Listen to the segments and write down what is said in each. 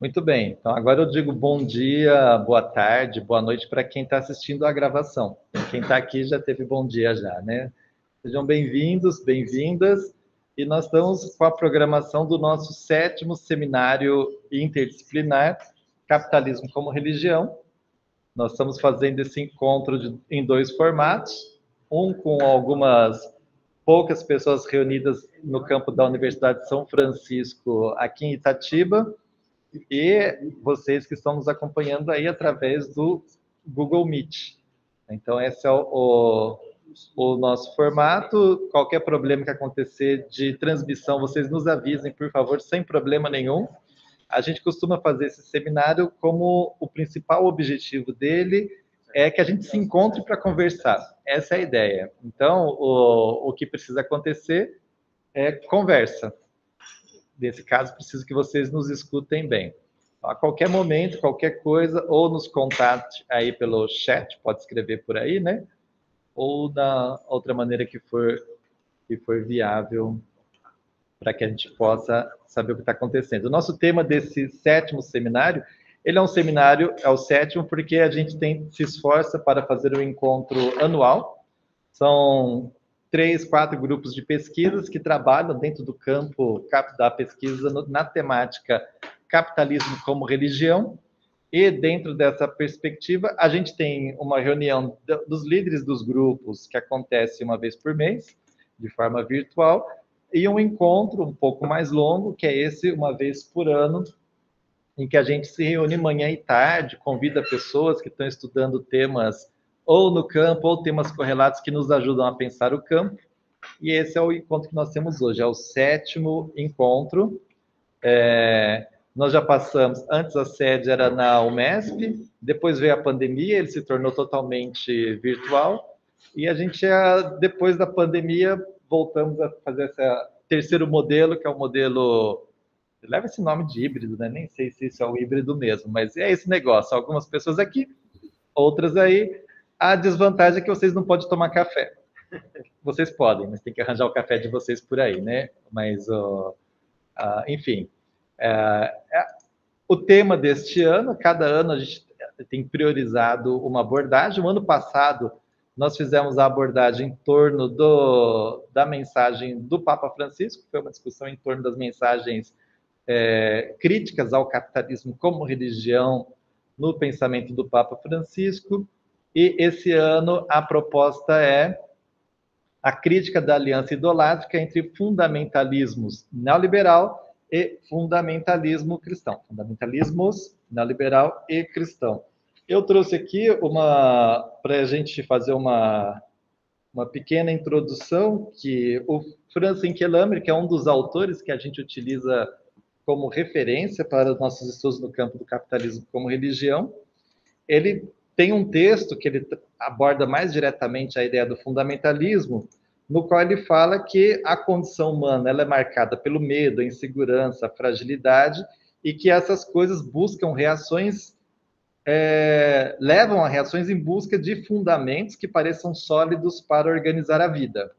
Muito bem, então agora eu digo bom dia, boa tarde, boa noite para quem está assistindo a gravação. Quem está aqui já teve bom dia já, né? Sejam bem-vindos, bem-vindas, e nós estamos com a programação do nosso 7º seminário interdisciplinar, Capitalismo como Religião. Nós estamos fazendo esse encontro em 2 formatos, um com algumas poucas pessoas reunidas no campo da Universidade de São Francisco, aqui em Itatiba, e vocês que estão nos acompanhando aí através do Google Meet. Então, esse é o nosso formato. Qualquer problema que acontecer de transmissão, vocês nos avisem, por favor, sem problema nenhum. A gente costuma fazer esse seminário como o principal objetivo dele é que a gente se encontre para conversar. Essa é a ideia. Então, o que precisa acontecer é conversa. Nesse caso, preciso que vocês nos escutem bem. A qualquer momento, qualquer coisa, ou nos contate aí pelo chat, pode escrever por aí, né? Ou da outra maneira que for viável para que a gente possa saber o que está acontecendo. O nosso tema desse 7º seminário, ele é um seminário, é o 7º, porque a gente se esforça para fazer um encontro anual. São 3, 4 grupos de pesquisas que trabalham dentro do campo da pesquisa na temática capitalismo como religião, e dentro dessa perspectiva, a gente tem uma reunião dos líderes dos grupos, que acontece uma vez por mês, de forma virtual, e um encontro um pouco mais longo, que é esse, uma vez por ano, em que a gente se reúne manhã e tarde, convida pessoas que estão estudando temas ou no campo, ou temas correlatos que nos ajudam a pensar o campo. E esse é o encontro que nós temos hoje, é o 7º encontro. Nós já passamos, antes a sede era na Umesp, depois veio a pandemia, ele se tornou totalmente virtual, e a gente, depois da pandemia, voltamos a fazer esse terceiro modelo, que é o modelo, leva esse nome de híbrido, né? Nem sei se isso é o híbrido mesmo, mas é esse negócio, algumas pessoas aqui, outras aí. A desvantagem é que vocês não podem tomar café. Vocês podem, mas tem que arranjar o café de vocês por aí, né? Mas, enfim, o tema deste ano, cada ano a gente tem priorizado uma abordagem. O ano passado, nós fizemos a abordagem em torno da mensagem do Papa Francisco, foi uma discussão em torno das mensagens críticas ao capitalismo como religião no pensamento do Papa Francisco, e esse ano a proposta é a crítica da aliança idolátrica entre fundamentalismos neoliberal e fundamentalismo cristão. Fundamentalismos neoliberal e cristão. Eu trouxe aqui para a gente fazer uma pequena introdução, que o Franz Hinkelammer, que é um dos autores que a gente utiliza como referência para os nossos estudos no campo do capitalismo como religião, ele tem um texto que ele aborda mais diretamente a ideia do fundamentalismo, no qual ele fala que a condição humana ela é marcada pelo medo, a insegurança, a fragilidade, e que essas coisas buscam reações, levam a reações em busca de fundamentos que pareçam sólidos para organizar a vida.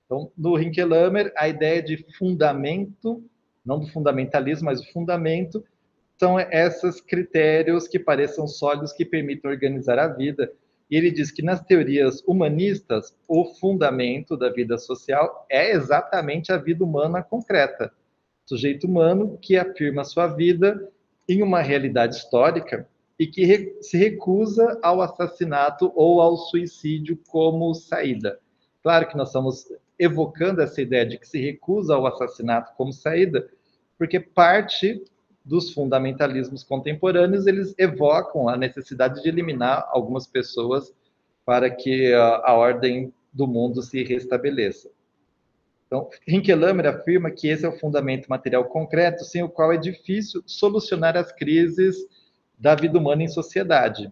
Então, no Hinkelammer, a ideia de fundamento, não do fundamentalismo, mas o fundamento, são esses critérios que pareçam sólidos, que permitem organizar a vida. E ele diz que nas teorias humanistas, o fundamento da vida social é exatamente a vida humana concreta. O sujeito humano que afirma sua vida em uma realidade histórica e que se recusa ao assassinato ou ao suicídio como saída. Claro que nós estamos evocando essa ideia de que se recusa ao assassinato como saída, porque parte dos fundamentalismos contemporâneos, eles evocam a necessidade de eliminar algumas pessoas para que a ordem do mundo se restabeleça. Então, Hinkelammer afirma que esse é o fundamento material concreto, sem o qual é difícil solucionar as crises da vida humana em sociedade.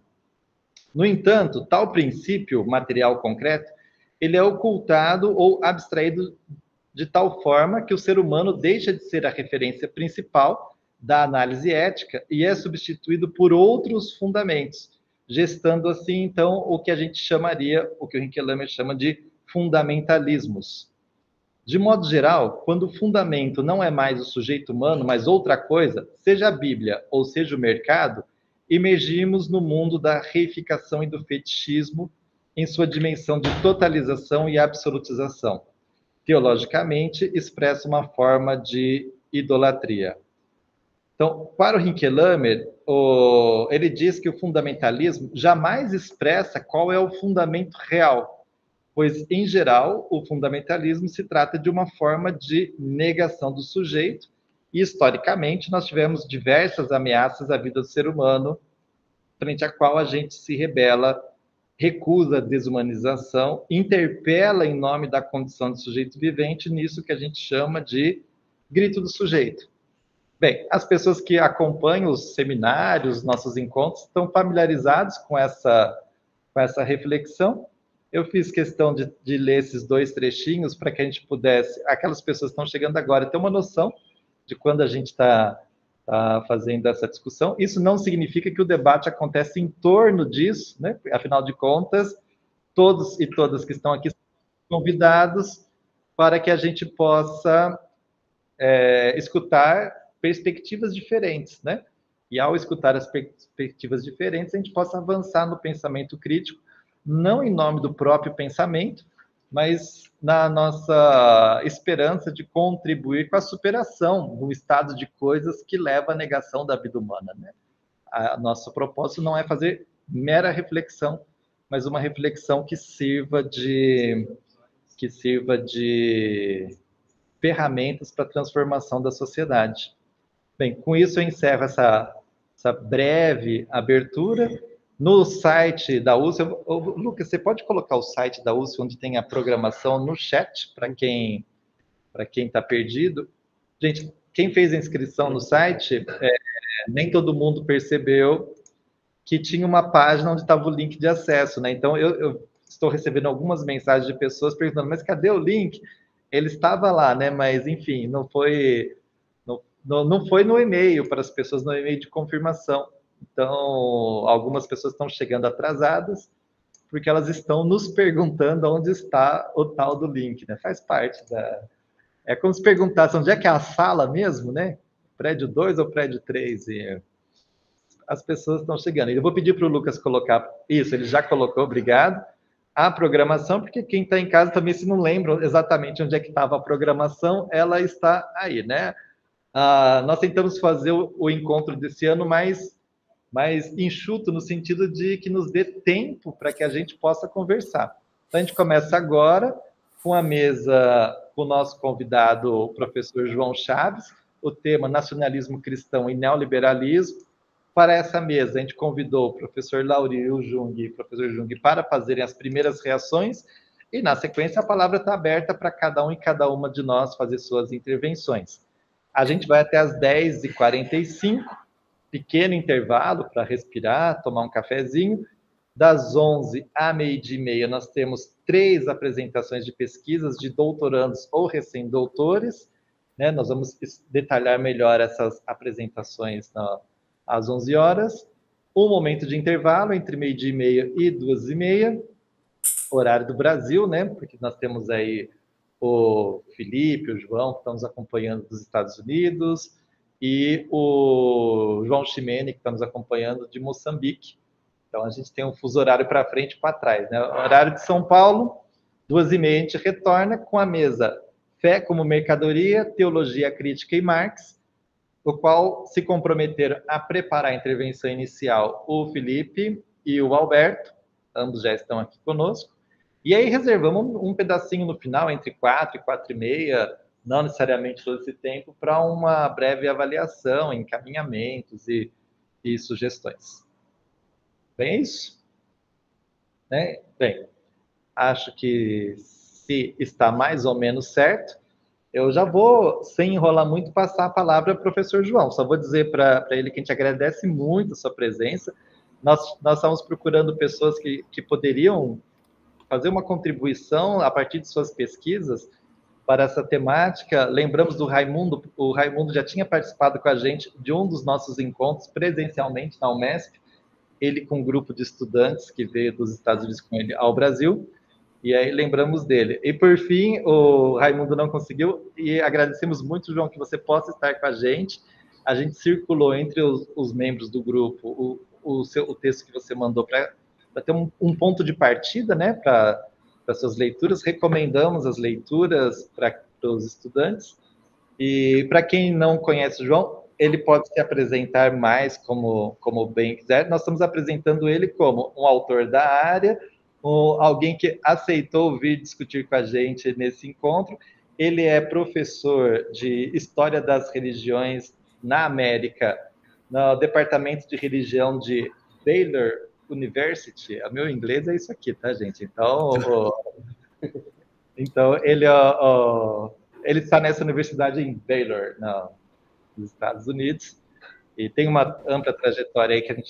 No entanto, tal princípio material concreto, ele é ocultado ou abstraído de tal forma que o ser humano deixa de ser a referência principal da análise ética e é substituído por outros fundamentos, gestando assim, então, o que a gente chamaria, o que o Hinkelammer chama de fundamentalismos. De modo geral, quando o fundamento não é mais o sujeito humano, mas outra coisa, seja a Bíblia ou seja o mercado, emergimos no mundo da reificação e do fetichismo em sua dimensão de totalização e absolutização. Teologicamente, expressa uma forma de idolatria. Então, para o Hinkelhammer, ele diz que o fundamentalismo jamais expressa qual é o fundamento real, pois, em geral, o fundamentalismo se trata de uma forma de negação do sujeito, e, historicamente, nós tivemos diversas ameaças à vida do ser humano, frente à qual a gente se rebela, recusa a desumanização, interpela em nome da condição de sujeito vivente, nisso que a gente chama de grito do sujeito. Bem, as pessoas que acompanham os seminários, nossos encontros, estão familiarizados com essa reflexão. Eu fiz questão de ler esses 2 trechinhos para que a gente pudesse, aquelas pessoas que estão chegando agora, ter uma noção de quando a gente está fazendo essa discussão. Isso não significa que o debate acontece em torno disso, né? Afinal de contas, todos e todas que estão aqui são convidados para que a gente possa escutar perspectivas diferentes, né? E ao escutar as perspectivas diferentes, a gente possa avançar no pensamento crítico, não em nome do próprio pensamento, mas na nossa esperança de contribuir com a superação do estado de coisas que leva à negação da vida humana, né? Nosso propósito não é fazer mera reflexão, mas uma reflexão que sirva de ferramentas para a transformação da sociedade. Bem, com isso eu encerro essa breve abertura. No site da USP, Lucas, você pode colocar o site da USP, onde tem a programação, no chat, para quem está perdido? Gente, quem fez a inscrição no site, nem todo mundo percebeu que tinha uma página onde estava o link de acesso, né? Então, eu estou recebendo algumas mensagens de pessoas perguntando, mas cadê o link? Ele estava lá, né? Mas, enfim, não foi no e-mail, para as pessoas, no e-mail de confirmação. Então, algumas pessoas estão chegando atrasadas, porque elas estão nos perguntando onde está o tal do link, né? Faz parte da... É como se perguntasse onde é que é a sala mesmo, né? Prédio 2 ou prédio 3? E as pessoas estão chegando. Eu vou pedir para o Lucas colocar isso, ele já colocou, obrigado. A programação, porque quem está em casa também, se não lembra exatamente onde é que estava a programação, ela está aí, né? Nós tentamos fazer o encontro desse ano mais enxuto, no sentido de que nos dê tempo para que a gente possa conversar. Então, a gente começa agora com a mesa com o nosso convidado, o professor João Chaves, o tema Nacionalismo Cristão e Neoliberalismo. Para essa mesa, a gente convidou o professor Laurio Jung e o professor Jung para fazerem as primeiras reações, e, na sequência, a palavra está aberta para cada um e cada uma de nós fazer suas intervenções. A gente vai até as 10h45, pequeno intervalo para respirar, tomar um cafezinho. Das 11 à 12h30, nós temos 3 apresentações de pesquisas de doutorandos ou recém-doutores, né? Nós vamos detalhar melhor essas apresentações às 11 horas. Um momento de intervalo entre 12h30 e 2h30, horário do Brasil, né? Porque nós temos aí o Felipe, o João, que estão nos acompanhando dos Estados Unidos, e o João Ximene, que está nos acompanhando de Moçambique. Então, a gente tem um fuso horário para frente e para trás, né? Horário de São Paulo, 2h30, a gente retorna com a mesa Fé como Mercadoria, Teologia Crítica e Marx, o qual se comprometeram a preparar a intervenção inicial o Felipe e o Alberto, ambos já estão aqui conosco. E aí reservamos um pedacinho no final, entre 4 e 4h30, não necessariamente todo esse tempo, para uma breve avaliação, encaminhamentos e sugestões. Bem, é isso? Né? Bem, acho que se está mais ou menos certo, eu já vou, sem enrolar muito, passar a palavra ao professor João. Só vou dizer para ele que a gente agradece muito a sua presença. Nós estamos procurando pessoas que poderiam fazer uma contribuição a partir de suas pesquisas para essa temática. Lembramos do Raimundo, o Raimundo já tinha participado com a gente de um dos nossos encontros presencialmente na UMESP, ele com um grupo de estudantes que veio dos Estados Unidos com ele ao Brasil, E aí lembramos dele. E por fim, o Raimundo não conseguiu, e agradecemos muito, João, que você possa estar com a gente. A gente circulou entre os membros do grupo o texto que você mandou para ter um ponto de partida, né, para suas leituras. Recomendamos as leituras para os estudantes. E para quem não conhece o João, ele pode se apresentar mais como bem quiser. Nós estamos apresentando ele como um autor da área, alguém que aceitou vir discutir com a gente nesse encontro. Ele é professor de História das Religiões na América, no Departamento de Religião de Baylor University. O meu inglês é isso aqui, tá, gente? Então ele está nessa universidade em Baylor, nos Estados Unidos, e tem uma ampla trajetória aí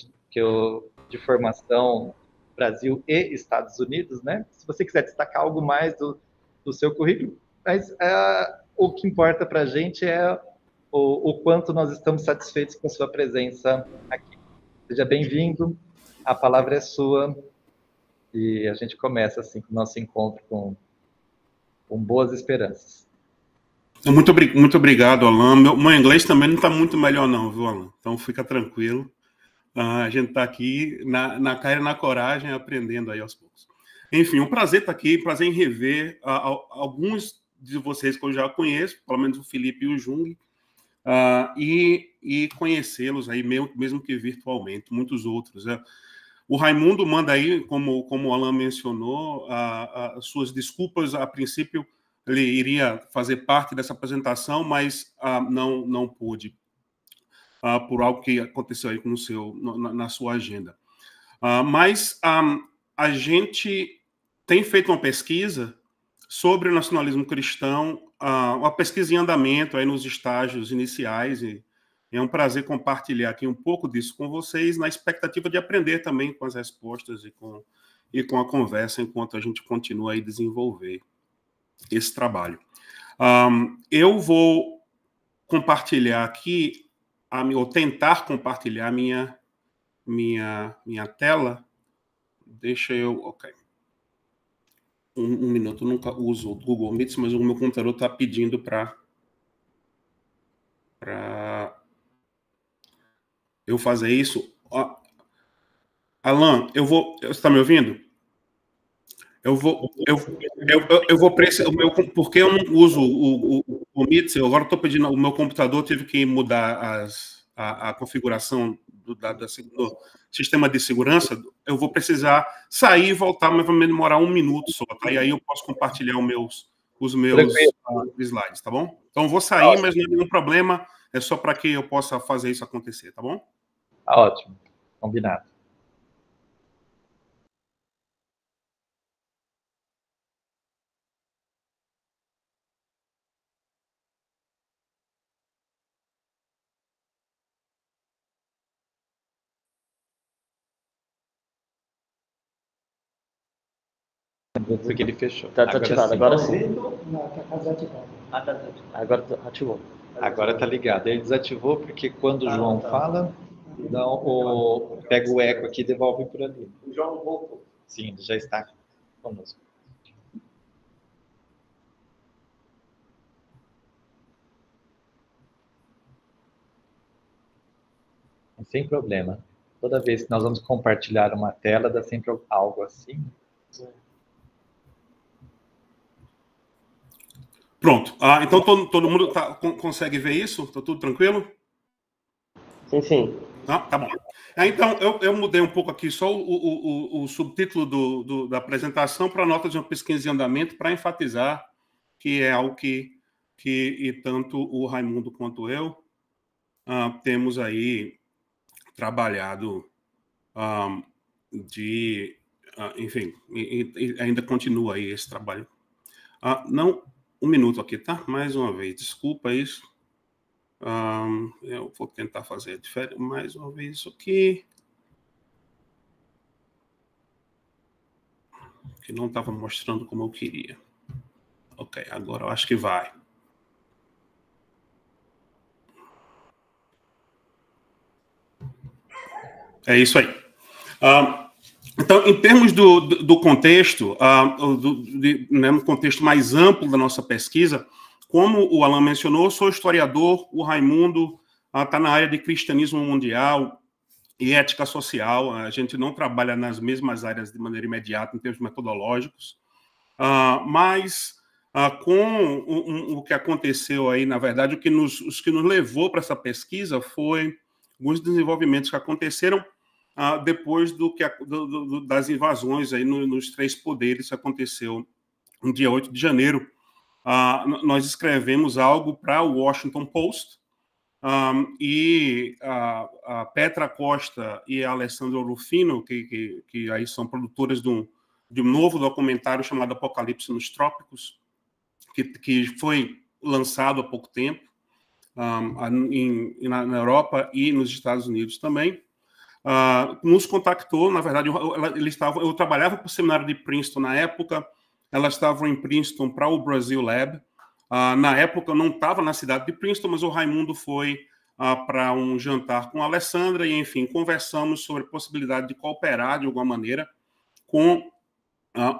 de formação Brasil e Estados Unidos, né? Se você quiser destacar algo mais do seu currículo, mas o que importa para a gente é o quanto nós estamos satisfeitos com a sua presença aqui. Seja bem-vindo, a palavra é sua, e a gente começa assim com o nosso encontro com boas esperanças. Muito obrigado, Alan. Meu inglês também não está muito melhor não, viu, Alan? Então fica tranquilo. A gente está aqui na cara e na coragem, aprendendo aí aos poucos. Enfim, um prazer estar aqui, prazer em rever alguns de vocês que eu já conheço, pelo menos o Felipe e o Jung, e conhecê-los aí, mesmo que virtualmente, muitos outros. O Raimundo manda aí, como o Alan mencionou, as suas desculpas. A princípio, ele iria fazer parte dessa apresentação, mas não pôde, por algo que aconteceu aí na sua agenda. Mas a gente tem feito uma pesquisa sobre o nacionalismo cristão, uma pesquisa em andamento aí nos estágios iniciais, e é um prazer compartilhar aqui um pouco disso com vocês, na expectativa de aprender também com as respostas e com a conversa, enquanto a gente continua aí a desenvolver esse trabalho. Eu vou compartilhar aqui, ou tentar compartilhar minha tela. Deixa eu... Ok. Um minuto. Eu nunca uso o Google Meet, mas o meu computador está pedindo para eu fazer isso. Alan, você está me ouvindo? Porque eu não uso o Meet, agora estou pedindo, o meu computador teve que mudar a configuração do sistema de segurança. Eu vou precisar sair e voltar, mas vai demorar 1 minuto só, tá? E aí eu posso compartilhar os meus slides, tá bom? Então eu vou sair, mas não é nenhum problema, é só para que eu possa fazer isso acontecer, tá bom? Ótimo, combinado. Porque ele fechou. Tá desativado, agora sim. Agora ativou. Agora tá ligado. Ele desativou porque quando o João fala, pega o eco aqui e devolve por ali. O João voltou. Sim, ele já está conosco. Sem problema. Toda vez que nós vamos compartilhar uma tela, dá sempre algo assim. Pronto. Então todo mundo consegue ver isso? Está tudo tranquilo? Sim. Tá bom. Então, eu mudei um pouco aqui só o subtítulo da apresentação para nota de uma pesquisa em andamento, para enfatizar que é algo que tanto o Raimundo quanto eu temos aí trabalhado enfim, e ainda continua aí esse trabalho. Não, 1 minuto aqui, tá? Mais uma vez, desculpa isso. Eu vou tentar fazer diferente mais uma vez isso aqui. Que não estava mostrando como eu queria. Ok, agora eu acho que vai. É isso aí. Então, em termos do contexto, né, um contexto mais amplo da nossa pesquisa, como o Alan mencionou, sou historiador, o Raimundo está na área de cristianismo mundial e ética social. A gente não trabalha nas mesmas áreas de maneira imediata, em termos metodológicos, mas com o que aconteceu aí, na verdade, o que nos levou para essa pesquisa foi alguns desenvolvimentos que aconteceram depois das invasões aí nos três poderes, que aconteceu no dia 8 de janeiro. Nós escrevemos algo para o Washington Post, e a Petra Costa e a Alessandra Rufino, que aí são produtoras de um novo documentário chamado Apocalipse nos Trópicos, que foi lançado há pouco tempo na Europa e nos Estados Unidos também. Nos contactou, na verdade, eu trabalhava para o seminário de Princeton na época, elas estavam em Princeton para o Brasil Lab. Na época, eu não estava na cidade de Princeton, mas o Raimundo foi para um jantar com a Alessandra e, enfim, conversamos sobre a possibilidade de cooperar de alguma maneira com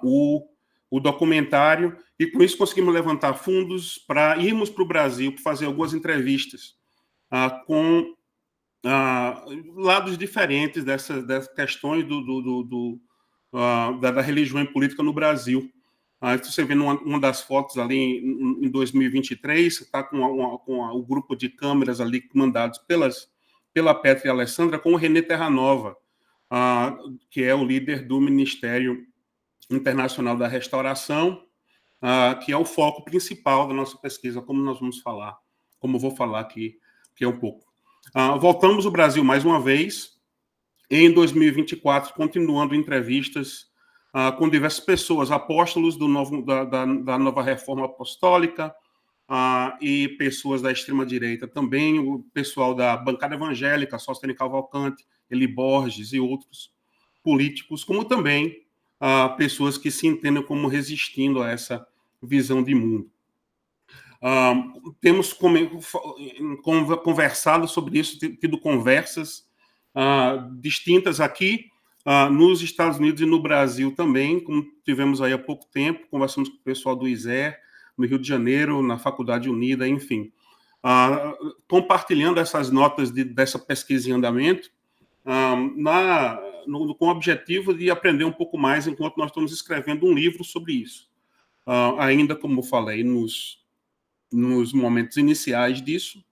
o documentário, e com isso conseguimos levantar fundos para irmos para o Brasil para fazer algumas entrevistas com lados diferentes dessas questões da religião e política no Brasil. Você vê uma das fotos ali em 2023, está com o grupo de câmeras ali mandados pela Petra e Alessandra, com o René Terranova, que é o líder do Ministério Internacional da Restauração, que é o foco principal da nossa pesquisa, como nós vamos falar, como eu vou falar aqui é um pouco. Voltamos ao Brasil mais uma vez, em 2024, continuando entrevistas com diversas pessoas, apóstolos da nova reforma apostólica e pessoas da extrema-direita também, o pessoal da bancada evangélica, Sóstenes Cavalcante, Eli Borges e outros políticos, como também pessoas que se entendem como resistindo a essa visão de mundo. Temos conversado sobre isso, tido conversas distintas aqui, nos Estados Unidos e no Brasil também, como tivemos aí há pouco tempo, conversamos com o pessoal do ISER, no Rio de Janeiro, na Faculdade Unida, enfim. Compartilhando essas notas dessa pesquisa em andamento, com o objetivo de aprender um pouco mais enquanto nós estamos escrevendo um livro sobre isso. Ainda, como eu falei, nos momentos iniciais disso,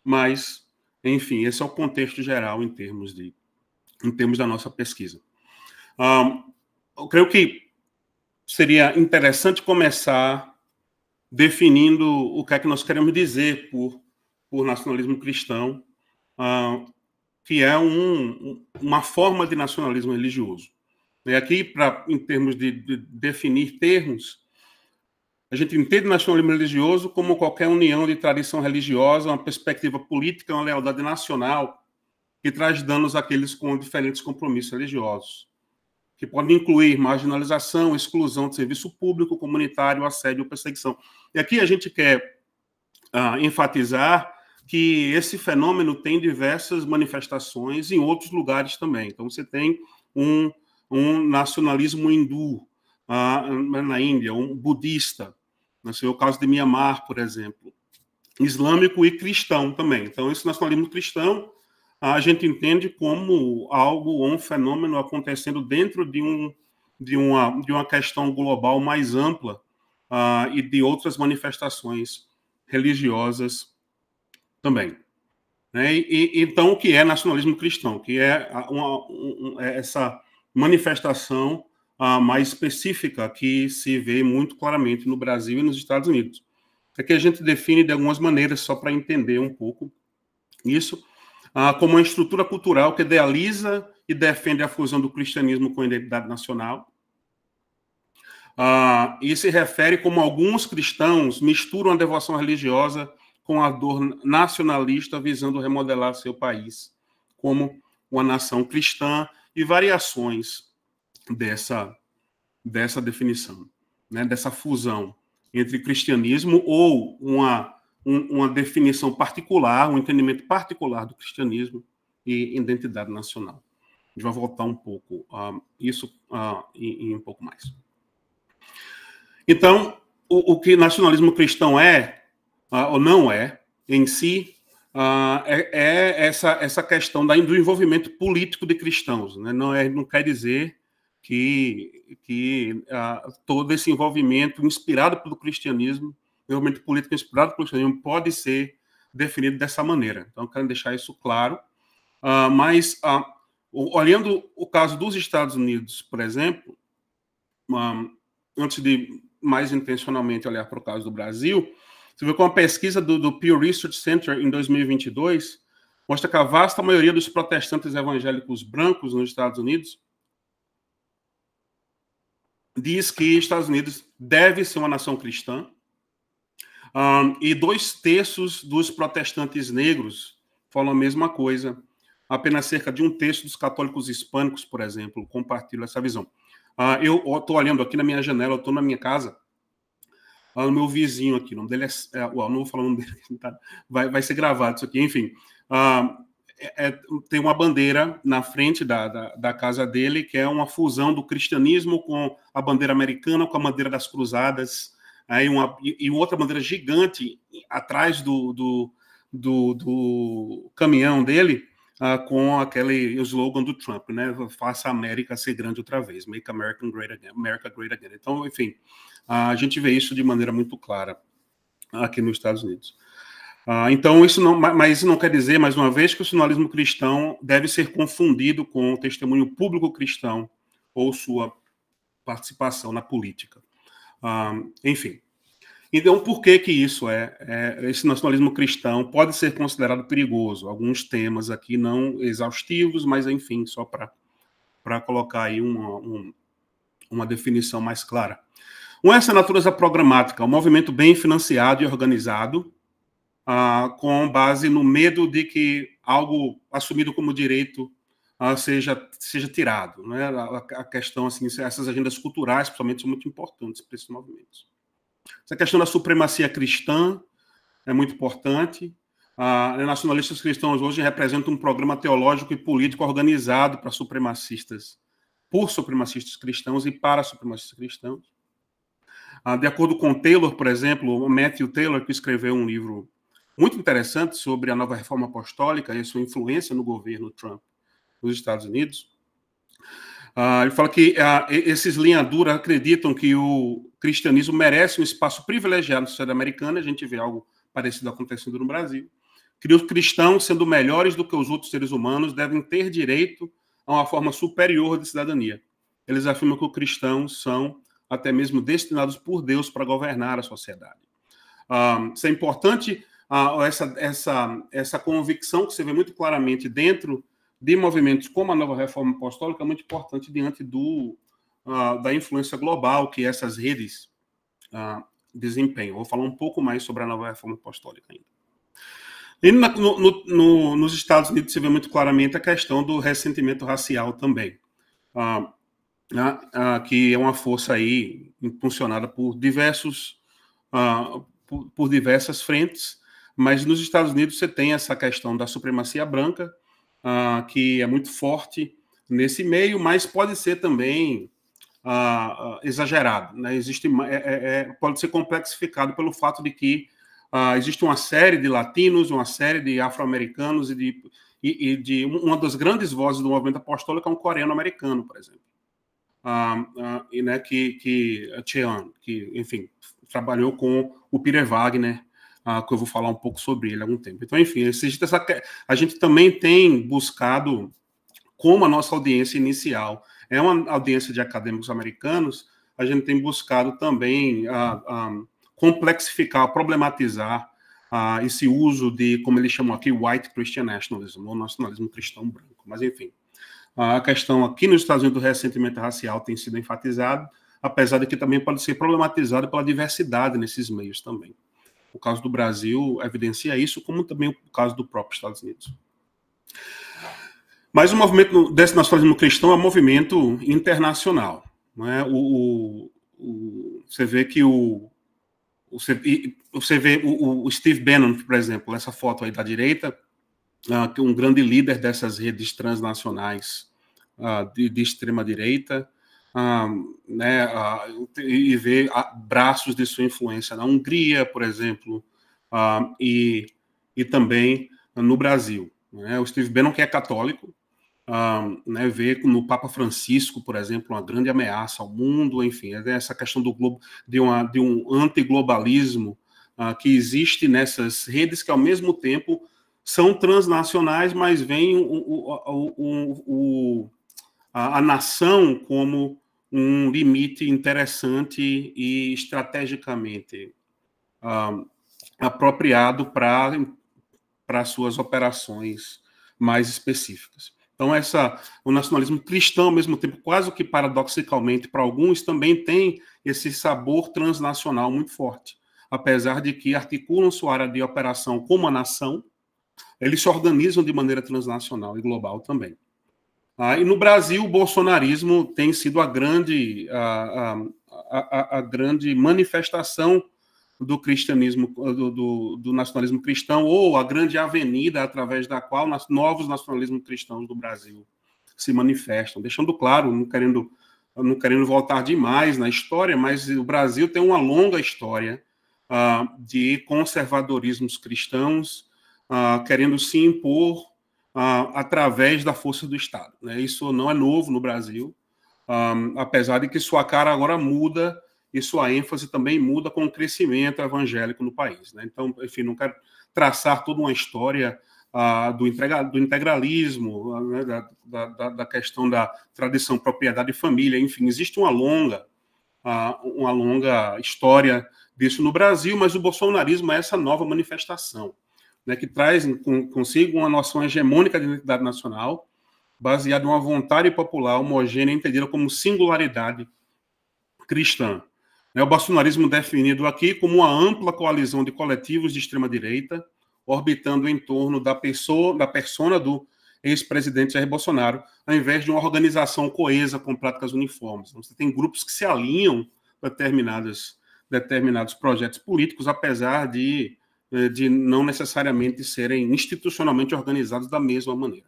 mas, enfim, esse é o contexto geral em termos da nossa pesquisa. Eu creio que seria interessante começar definindo o que é que nós queremos dizer por nacionalismo cristão, que é uma forma de nacionalismo religioso. E aqui, em termos de definir termos, a gente entende nacionalismo religioso como qualquer união de tradição religiosa, uma perspectiva política, uma lealdade nacional, que traz danos àqueles com diferentes compromissos religiosos, que podem incluir marginalização, exclusão de serviço público, comunitário, assédio ou perseguição. E aqui a gente quer enfatizar que esse fenômeno tem diversas manifestações em outros lugares também. Então, você tem um nacionalismo hindu na Índia, um budista, no caso de Mianmar, por exemplo, islâmico e cristão também. Então, esse nacionalismo cristão a gente entende como algo ou um fenômeno acontecendo dentro de uma questão global mais ampla e de outras manifestações religiosas também. Então, o que é nacionalismo cristão? Que é essa manifestação mais específica que se vê muito claramente no Brasil e nos Estados Unidos. Aqui a gente define de algumas maneiras, só para entender um pouco isso, como uma estrutura cultural que idealiza e defende a fusão do cristianismo com a identidade nacional. E se refere como alguns cristãos misturam a devoção religiosa com a dor nacionalista, visando remodelar seu país como uma nação cristã, e variações dessa definição, né, dessa fusão entre cristianismo ou uma definição particular, um entendimento particular do cristianismo e identidade nacional. gente vai voltar um pouco isso e um pouco mais. Então, o que nacionalismo cristão é, ou não é, em si, é essa questão do envolvimento político de cristãos. Né? Não quer dizer que todo esse envolvimento inspirado pelo cristianismo, envolvimento político inspirado pelo cristianismo, pode ser definido dessa maneira. Então, eu quero deixar isso claro. Mas, olhando o caso dos Estados Unidos, por exemplo, antes de mais intencionalmente olhar para o caso do Brasil, você vê que uma pesquisa do Pew Research Center em 2022 mostra que a vasta maioria dos protestantes evangélicos brancos nos Estados Unidos diz que Estados Unidos deve ser uma nação cristã, e 2/3 dos protestantes negros falam a mesma coisa. Apenas cerca de 1/3 dos católicos hispânicos, por exemplo, compartilham essa visão. Eu estou olhando aqui na minha janela, eu estou na minha casa, no meu vizinho aqui, o nome dele não vou falar o nome dele, tá? vai ser gravado isso aqui, enfim. Tem uma bandeira na frente da casa dele, que é uma fusão do cristianismo com a bandeira americana, com a bandeira das cruzadas, e outra bandeira gigante atrás do caminhão dele, com aquele slogan do Trump, né? Faça a América ser grande outra vez, Make America Great Again. Então, enfim, a gente vê isso de maneira muito clara aqui nos Estados Unidos. Então, mas isso não quer dizer, mais uma vez, que o nacionalismo cristão deve ser confundido com o testemunho público cristão ou sua participação na política. Enfim. Então, por que isso esse nacionalismo cristão pode ser considerado perigoso? Alguns temas aqui não exaustivos, mas, enfim, só para colocar aí uma definição mais clara. Essa natureza programática, um movimento bem financiado e organizado, com base no medo de que algo assumido como direito seja tirado. Né? A questão, assim, essas agendas culturais, principalmente, são muito importantes para esses movimentos. Essa questão da supremacia cristã é muito importante. Nacionalistas cristãos hoje representam um programa teológico e político organizado para supremacistas, por supremacistas cristãos e para supremacistas cristãos. De acordo com Taylor, por exemplo, o Matthew Taylor, que escreveu um livro muito interessante sobre a nova reforma apostólica e a sua influência no governo Trump nos Estados Unidos, ele fala que esses linha dura acreditam que o cristianismo merece um espaço privilegiado na sociedade americana. A gente vê algo parecido acontecendo no Brasil. Que os cristãos, sendo melhores do que os outros seres humanos, devem ter direito a uma forma superior de cidadania. Eles afirmam que os cristãos são até mesmo destinados por Deus para governar a sociedade. Isso é importante, essa convicção que você vê muito claramente dentro de movimentos como a nova reforma apostólica, é muito importante diante da influência global que essas redes desempenham. Vou falar um pouco mais sobre a nova reforma apostólica ainda. E nos Estados Unidos se vê muito claramente a questão do ressentimento racial também, que é uma força aí impulsionada por diversas frentes, mas nos Estados Unidos você tem essa questão da supremacia branca, que é muito forte nesse meio, mas pode ser também exagerado. Né? Pode ser complexificado pelo fato de que existe uma série de latinos, uma série de afro-americanos e de uma das grandes vozes do movimento apostólico é um coreano-americano, por exemplo. Cheon, que, enfim, trabalhou com o Peter Wagner, que eu vou falar um pouco sobre ele há algum tempo. Então, enfim, a gente também tem buscado, como a nossa audiência inicial é uma audiência de acadêmicos americanos, a gente tem buscado também complexificar, problematizar esse uso de, como eles chamam aqui, white Christian nationalism, ou nacionalismo cristão branco. Mas, enfim, a questão aqui nos Estados Unidos do ressentimento racial tem sido enfatizado, apesar de que também pode ser problematizado pela diversidade nesses meios também. O caso do Brasil evidencia isso, como também o caso do próprio Estados Unidos. Mas o movimento desse nacionalismo cristão é um movimento internacional. Não é? Você vê que você vê o Steve Bannon, por exemplo, essa foto aí da direita, que é um grande líder dessas redes transnacionais de extrema-direita, né, e ver braços de sua influência na Hungria, por exemplo, e também no Brasil. Né? O Steve Bannon, que é católico, né, vê no Papa Francisco, por exemplo, uma grande ameaça ao mundo, enfim, essa questão de um antiglobalismo que existe nessas redes que, ao mesmo tempo, são transnacionais, mas vem a nação como um limite interessante e estrategicamente apropriado para suas operações mais específicas. Então, o nacionalismo cristão, ao mesmo tempo, quase que paradoxicalmente, para alguns, também tem esse sabor transnacional muito forte. Apesar de que articulam sua área de operação como a nação, eles se organizam de maneira transnacional e global também. E no Brasil, o bolsonarismo tem sido a grande manifestação do cristianismo, do nacionalismo cristão, ou a grande avenida através da qual novos nacionalismos cristãos do Brasil se manifestam. Deixando claro, não querendo voltar demais na história, mas o Brasil tem uma longa história de conservadorismos cristãos querendo se impor através da força do Estado. Né? Isso não é novo no Brasil, apesar de que sua cara agora muda e sua ênfase também muda com o crescimento evangélico no país. Né? Então, enfim, não quero traçar toda uma história do integralismo, né? da questão da tradição, propriedade e família, enfim, existe uma longa história disso no Brasil, mas o bolsonarismo é essa nova manifestação, né, que traz consigo uma noção hegemônica de identidade nacional, baseada em uma vontade popular homogênea, entendida como singularidade cristã. O bolsonarismo definido aqui como uma ampla coalizão de coletivos de extrema-direita, orbitando em torno da persona do ex-presidente Jair Bolsonaro, ao invés de uma organização coesa com práticas uniformes. Então, você tem grupos que se alinham a determinados projetos políticos, apesar de não necessariamente serem institucionalmente organizados da mesma maneira.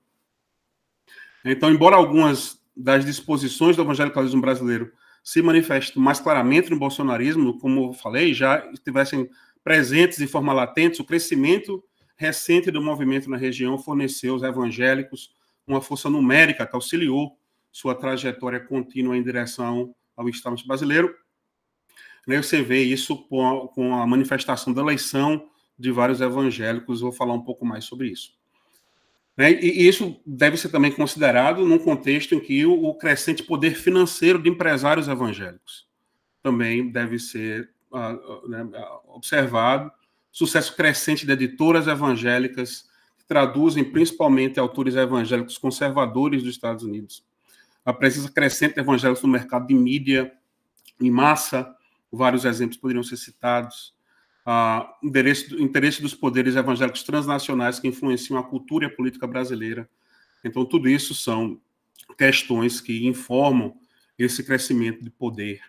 Então, embora algumas das disposições do evangelicalismo brasileiro se manifestem mais claramente no bolsonarismo, como eu falei, já estivessem presentes de forma latente, o crescimento recente do movimento na região forneceu aos evangélicos uma força numérica que auxiliou sua trajetória contínua em direção ao Estado brasileiro. Você vê isso com a manifestação da eleição de vários evangélicos, vou falar um pouco mais sobre isso. E isso deve ser também considerado num contexto em que o crescente poder financeiro de empresários evangélicos também deve ser observado. Sucesso crescente de editoras evangélicas que traduzem principalmente autores evangélicos conservadores dos Estados Unidos. A presença crescente de evangélicos no mercado de mídia em massa, vários exemplos poderiam ser citados. Interesse dos poderes evangélicos transnacionais que influenciam a cultura e a política brasileira. Então, tudo isso são questões que informam esse crescimento de poder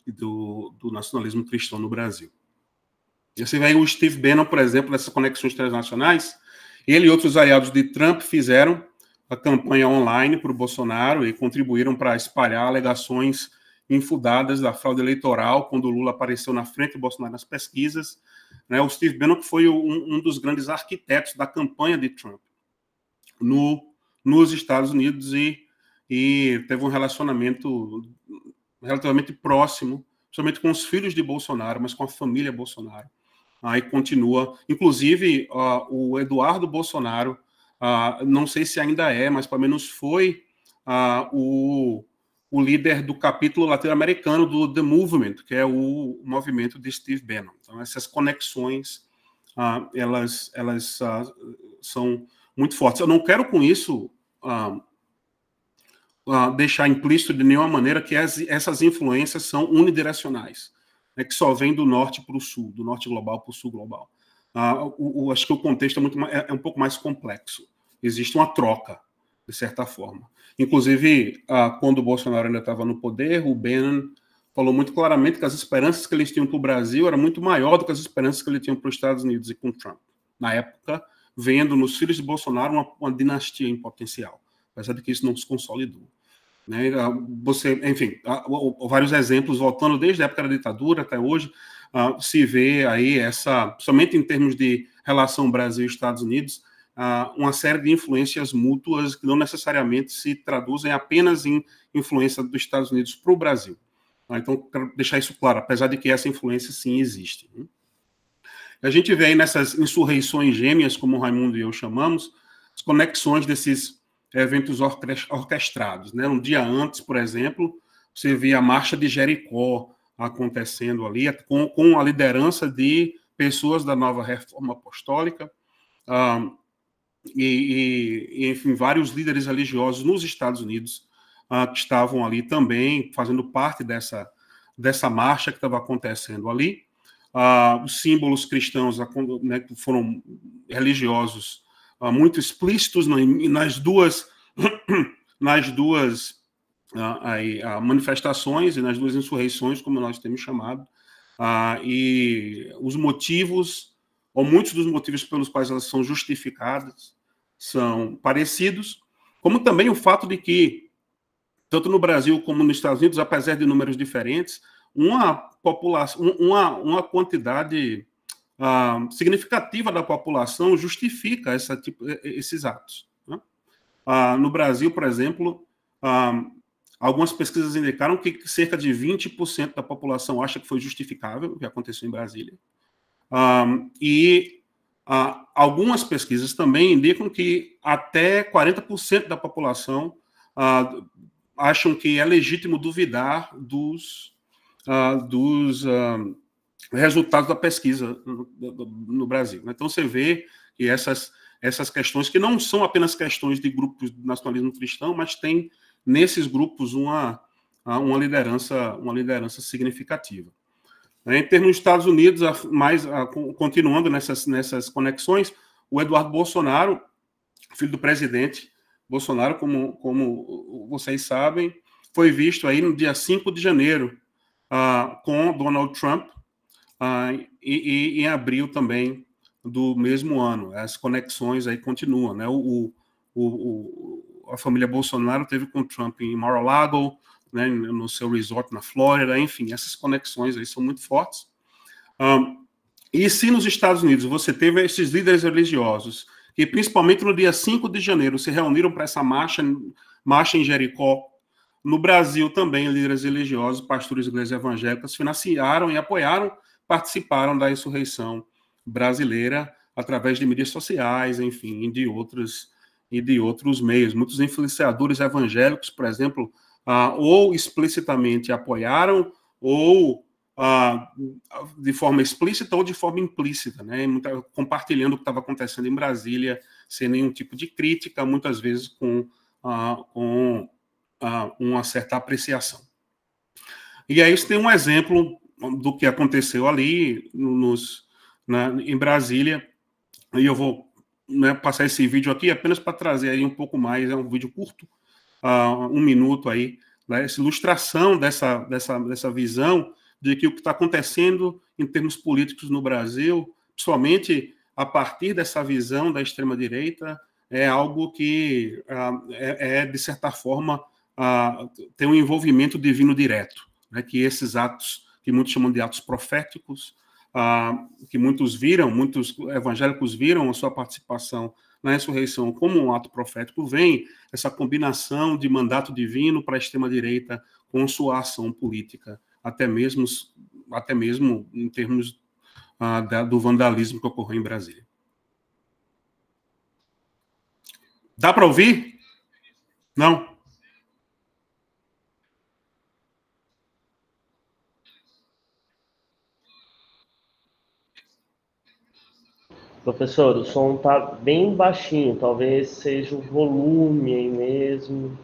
do nacionalismo cristão no Brasil. E você vê o Steve Bannon, por exemplo, nessas conexões transnacionais, ele e outros aliados de Trump fizeram a campanha online para o Bolsonaro e contribuíram para espalhar alegações infundadas da fraude eleitoral, quando o Lula apareceu na frente do Bolsonaro nas pesquisas. Né? O Steve Bannon, que foi um dos grandes arquitetos da campanha de Trump nos Estados Unidos e teve um relacionamento relativamente próximo, principalmente com os filhos de Bolsonaro, mas com a família Bolsonaro. Aí continua, inclusive o Eduardo Bolsonaro, não sei se ainda é, mas pelo menos foi o líder do capítulo latino-americano do The Movement, que é o movimento de Steve Bannon. Então, essas conexões, elas são muito fortes. Eu não quero, com isso, deixar implícito de nenhuma maneira que essas influências são unidirecionais, né, que só vêm do norte para o sul, do norte global para o sul global. Acho que o contexto é um pouco mais complexo. Existe uma troca, de certa forma. Inclusive, quando o Bolsonaro ainda estava no poder, o Bannon falou muito claramente que as esperanças que eles tinham para o Brasil eram muito maior do que as esperanças que eles tinham para os Estados Unidos e com Trump. Na época, vendo nos filhos de Bolsonaro uma dinastia em potencial. apesar de que isso não se consolidou. Né? Você, enfim, vários exemplos, voltando desde a época da ditadura até hoje, se vê aí somente em termos de relação Brasil e Estados Unidos, uma série de influências mútuas que não necessariamente se traduzem apenas em influência dos Estados Unidos para o Brasil. Então, quero deixar isso claro, apesar de que essa influência sim existe. A gente vê aí nessas insurreições gêmeas, como o Raimundo e eu chamamos, as conexões desses eventos orquestrados. Né? Um dia antes, por exemplo, você via a Marcha de Jericó acontecendo ali, com a liderança de pessoas da Nova Reforma Apostólica, enfim, vários líderes religiosos nos Estados Unidos que estavam ali também fazendo parte dessa marcha que estava acontecendo ali. Os símbolos cristãos, né, que foram religiosos muito explícitos nas duas manifestações e nas duas insurreições, como nós temos chamado, e os motivos, ou muitos dos motivos pelos quais elas são justificadas, são parecidos, como também o fato de que, tanto no Brasil como nos Estados Unidos, apesar de números diferentes, uma população, uma quantidade significativa da população justifica esses atos. Né? No Brasil, por exemplo, algumas pesquisas indicaram que cerca de 20% da população acha que foi justificável o que aconteceu em Brasília. Algumas pesquisas também indicam que até 40% da população acham que é legítimo duvidar dos resultados da pesquisa no Brasil. Então, você vê que essas questões, que não são apenas questões de grupos do nacionalismo cristão, mas tem nesses grupos uma liderança significativa. Em termos dos Estados Unidos, continuando nessas conexões, o Eduardo Bolsonaro, filho do presidente Bolsonaro, como vocês sabem, foi visto aí no dia 5 de janeiro com Donald Trump e em abril também do mesmo ano. As conexões aí continuam. Né? A família Bolsonaro teve com Trump em Mar-a-Lago, né, no seu resort na Flórida, enfim, essas conexões aí são muito fortes. E se nos Estados Unidos você teve esses líderes religiosos, que principalmente no dia 5 de janeiro se reuniram para essa marcha em Jericó, no Brasil também líderes religiosos, pastores de igrejas evangélicas financiaram e apoiaram, participaram da insurreição brasileira através de mídias sociais, enfim, e de outros meios. Muitos influenciadores evangélicos, por exemplo, ou explicitamente apoiaram, ou de forma explícita ou de forma implícita, né? Compartilhando o que estava acontecendo em Brasília, sem nenhum tipo de crítica, muitas vezes com uma certa apreciação. E aí você tem um exemplo do que aconteceu ali em Brasília, e eu vou passar esse vídeo aqui apenas para trazer aí um pouco mais, é um vídeo curto, 1 minuto aí, né, essa ilustração dessa visão de que o que está acontecendo em termos políticos no Brasil, principalmente a partir dessa visão da extrema-direita, é algo que de certa forma, tem um envolvimento divino direto, né, que esses atos, que muitos chamam de atos proféticos, que muitos evangélicos viram a sua participação na ressurreição como um ato profético, vem essa combinação de mandato divino para a extrema-direita com sua ação política, até mesmo em termos do vandalismo que ocorreu em Brasília. Dá para ouvir? Não? Professor, o som tá bem baixinho, talvez seja o volume aí mesmo.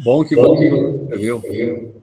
Bom que você viu.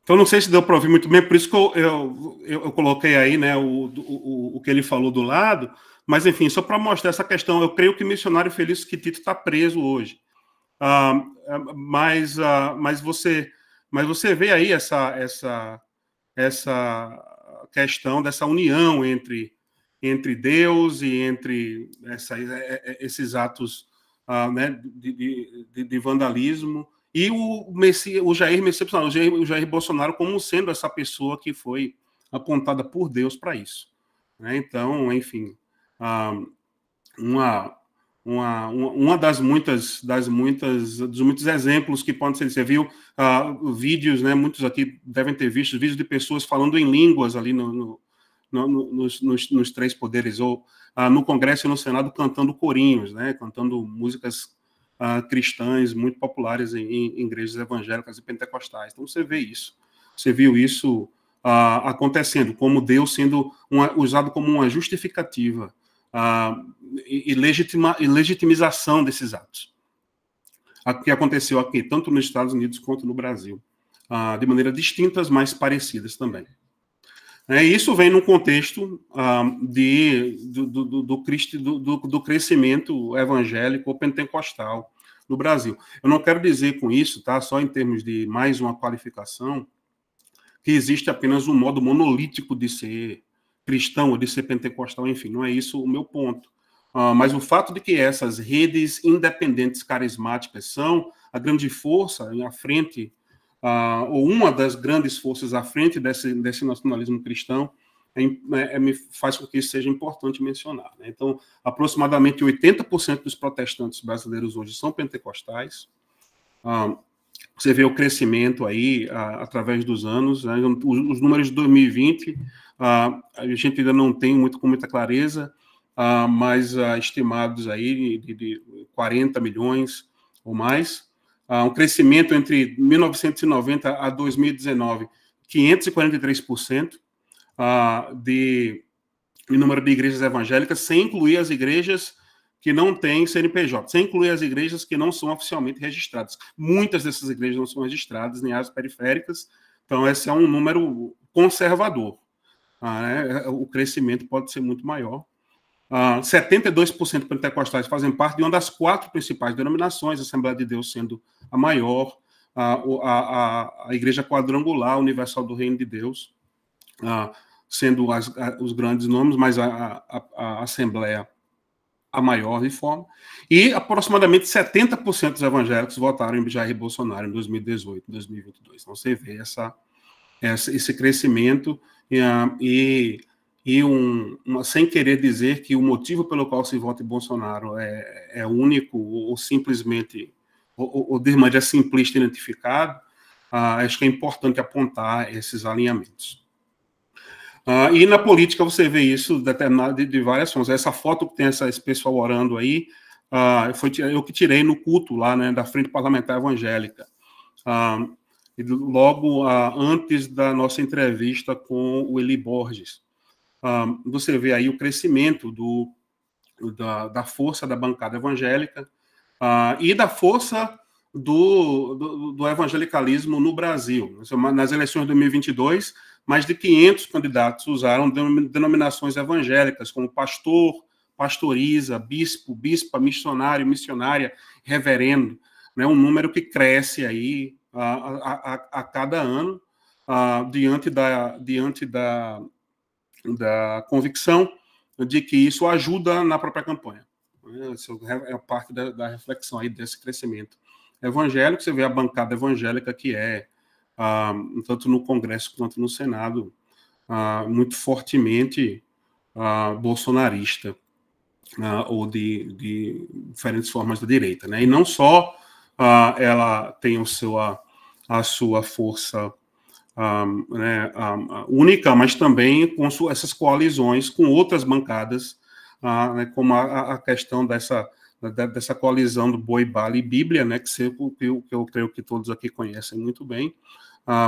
Então, não sei se deu para ouvir muito bem, por isso que eu coloquei aí, né, o que ele falou do lado, mas, enfim, só para mostrar essa questão, eu creio que missionário feliz que Tito está preso hoje. Mas você vê aí essa questão dessa união entre Deus e entre esses atos né, de vandalismo, e o Jair Bolsonaro como sendo essa pessoa que foi apontada por Deus para isso. Né? Então, enfim, uma dos muitos exemplos que podem ser, você viu vídeos, né? Muitos aqui devem ter visto vídeos de pessoas falando em línguas ali nos três poderes, ou no Congresso e no Senado cantando corinhos, né? Cantando músicas cristãs muito populares em igrejas evangélicas e pentecostais. Então você vê isso, você viu isso acontecendo, como Deus sendo usado como uma justificativa e legitimização desses atos. O que aconteceu aqui, tanto nos Estados Unidos quanto no Brasil, de maneira distintas, mas parecidas também. Isso vem num contexto do crescimento evangélico ou pentecostal no Brasil. Eu não quero dizer com isso, tá, só em termos de mais uma qualificação, que existe apenas um modo monolítico de ser cristão ou de ser pentecostal, enfim, não é isso o meu ponto. Mas o fato de que essas redes independentes carismáticas são a grande força à frente, ou uma das grandes forças à frente desse nacionalismo cristão, me faz com que isso seja importante mencionar. Né? Então, aproximadamente 80% dos protestantes brasileiros hoje são pentecostais. Você vê o crescimento aí através dos anos. Né? Os números de 2020, a gente ainda não tem com muita clareza, mas estimados aí de 40 milhões ou mais. Um crescimento entre 1990 a 2019, 543% de número de igrejas evangélicas, sem incluir as igrejas que não têm CNPJ, sem incluir as igrejas que não são oficialmente registradas. Muitas dessas igrejas não são registradas em áreas periféricas, então esse é um número conservador. Né? O crescimento pode ser muito maior. 72% pentecostais fazem parte de uma das 4 principais denominações, a Assembleia de Deus sendo a maior, a Igreja Quadrangular Universal do Reino de Deus, sendo os grandes nomes, mas a Assembleia a maior de forma, e aproximadamente 70% dos evangélicos votaram em Jair Bolsonaro em 2018, 2022. Então você vê esse crescimento sem querer dizer que o motivo pelo qual se vota em Bolsonaro é único ou simplesmente, ou de maneira simplista identificado, acho que é importante apontar esses alinhamentos. E na política você vê isso determinado de várias formas. Essa foto que tem esse pessoal orando aí, foi eu que tirei no culto lá, né, da Frente Parlamentar Evangélica. Logo antes da nossa entrevista com o Eli Borges. Você vê aí o crescimento da força da bancada evangélica e da força do evangelicalismo no Brasil. Nas eleições de 2022, mais de 500 candidatos usaram denominações evangélicas, como pastor, pastoriza, bispo, bispa, missionário, missionária, reverendo, né? Um número que cresce aí a cada ano, diante da convicção de que isso ajuda na própria campanha. Isso é parte da reflexão aí desse crescimento evangélico. Você vê a bancada evangélica que tanto no Congresso quanto no Senado, muito fortemente bolsonarista, ou de diferentes formas da direita. Né? E não só ela tem a sua força única, mas também com essas coalizões com outras bancadas, né, como a questão dessa coalizão do Boi, Bala e Bíblia, né, que eu creio que todos aqui conhecem muito bem.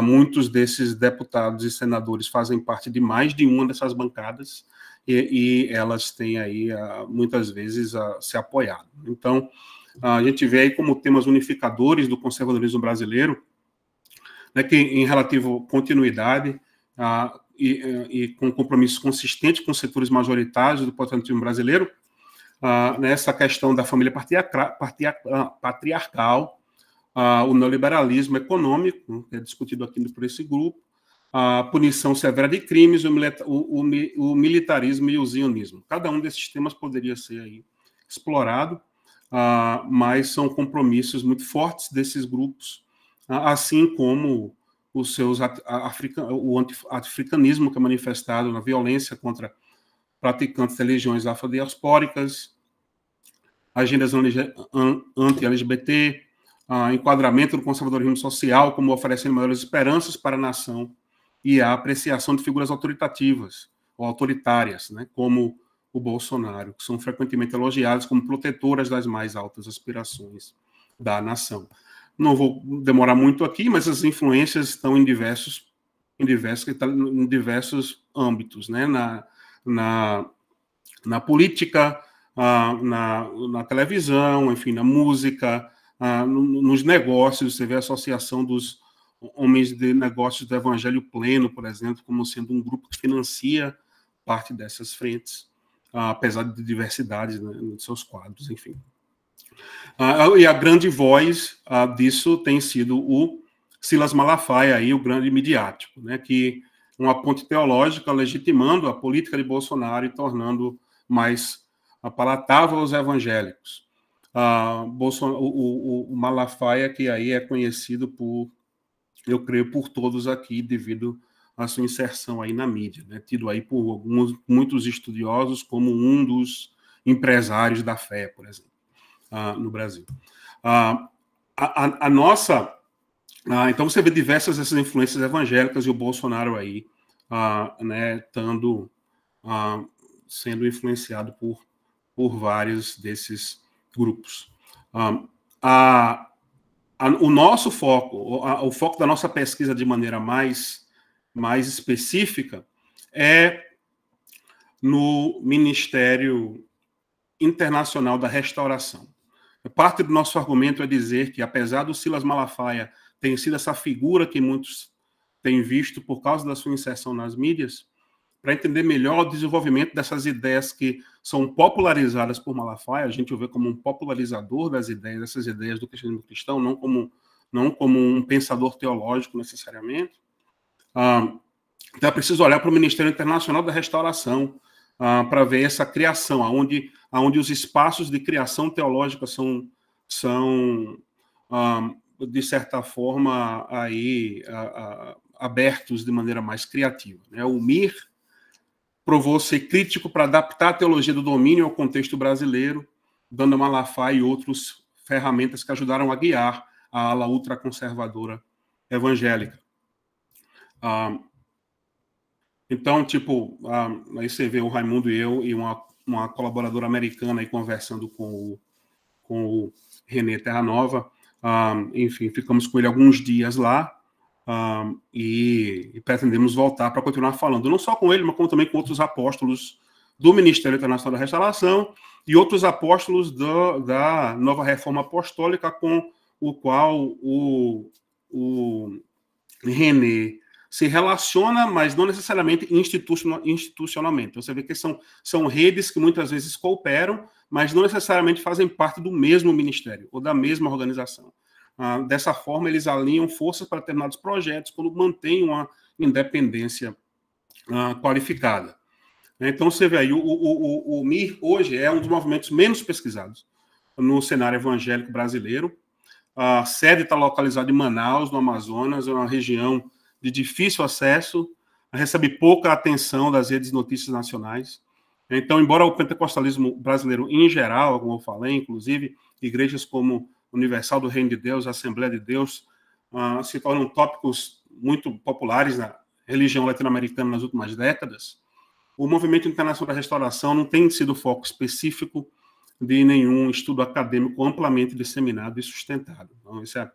Muitos desses deputados e senadores fazem parte de mais de uma dessas bancadas e elas têm aí, muitas vezes, se apoiado. Então, a gente vê aí como temas unificadores do conservadorismo brasileiro, né, que em relativo continuidade e com compromissos consistentes com os setores majoritários do protestantismo brasileiro, nessa questão da família patriarcal, o neoliberalismo econômico, que é discutido aqui por esse grupo, a punição severa de crimes, o militarismo e o zionismo. Cada um desses temas poderia ser aí explorado, mas são compromissos muito fortes desses grupos, assim como os seus o anti-africanismo, que é manifestado na violência contra praticantes de religiões afrodiaspóricas, agendas anti-LGBT, enquadramento do conservadorismo social como oferecendo maiores esperanças para a nação e a apreciação de figuras autoritativas ou autoritárias, né, como o Bolsonaro, que são frequentemente elogiadas como protetoras das mais altas aspirações da nação. Não vou demorar muito aqui, mas as influências estão em diversos âmbitos, né, na política, na televisão, enfim, na música, nos negócios. Você vê a associação dos homens de negócios do Evangelho Pleno, por exemplo, como sendo um grupo que financia parte dessas frentes, apesar de diversidade, né, de seus quadros, enfim. E a grande voz disso tem sido o Silas Malafaia, aí, o grande midiático, né, que uma ponte teológica legitimando a política de Bolsonaro e tornando mais palatável aos evangélicos. O Malafaia, que aí é conhecido por, eu creio, por todos aqui, devido à sua inserção aí na mídia, né, tido aí por muitos estudiosos como um dos empresários da fé, por exemplo, no Brasil. Então você vê diversas essas influências evangélicas e o Bolsonaro aí, né, sendo influenciado por vários desses grupos. O nosso foco, o foco da nossa pesquisa de maneira mais específica é no Ministério Internacional da Restauração. Parte do nosso argumento é dizer que, apesar do Silas Malafaia ter sido essa figura que muitos têm visto por causa da sua inserção nas mídias, para entender melhor o desenvolvimento dessas ideias que são popularizadas por Malafaia, a gente o vê como um popularizador dessas ideias do cristianismo cristão, não como um pensador teológico necessariamente. Então é preciso olhar para o Ministério Internacional da Restauração para ver essa criação, onde os espaços de criação teológica são de certa forma, aí, abertos de maneira mais criativa, né? O MIR provou ser crítico para adaptar a teologia do domínio ao contexto brasileiro, dando a Malafaia e outros ferramentas que ajudaram a guiar a ala ultraconservadora evangélica. Então, tipo, aí você vê o Raimundo e eu e uma colaboradora americana aí conversando com o René Terranova. Enfim, ficamos com ele alguns dias lá e pretendemos voltar para continuar falando, não só com ele, mas como também com outros apóstolos do Ministério Internacional da Restauração e outros apóstolos da Nova Reforma Apostólica, com o qual o René se relaciona, mas não necessariamente institucionalmente. Então, você vê que são redes que muitas vezes cooperam, mas não necessariamente fazem parte do mesmo ministério ou da mesma organização. Dessa forma, eles alinham forças para determinados projetos quando mantêm uma independência qualificada. Então, você vê aí, o MIR hoje é um dos movimentos menos pesquisados no cenário evangélico brasileiro. A sede está localizada em Manaus, no Amazonas, é uma região de difícil acesso, recebe pouca atenção das redes de notícias nacionais. Então, embora o pentecostalismo brasileiro, em geral, como eu falei, inclusive, igrejas como Universal do Reino de Deus, Assembleia de Deus, se tornam tópicos muito populares na religião latino-americana nas últimas décadas, o movimento internacional da restauração não tem sido foco específico de nenhum estudo acadêmico amplamente disseminado e sustentado. Então, essa é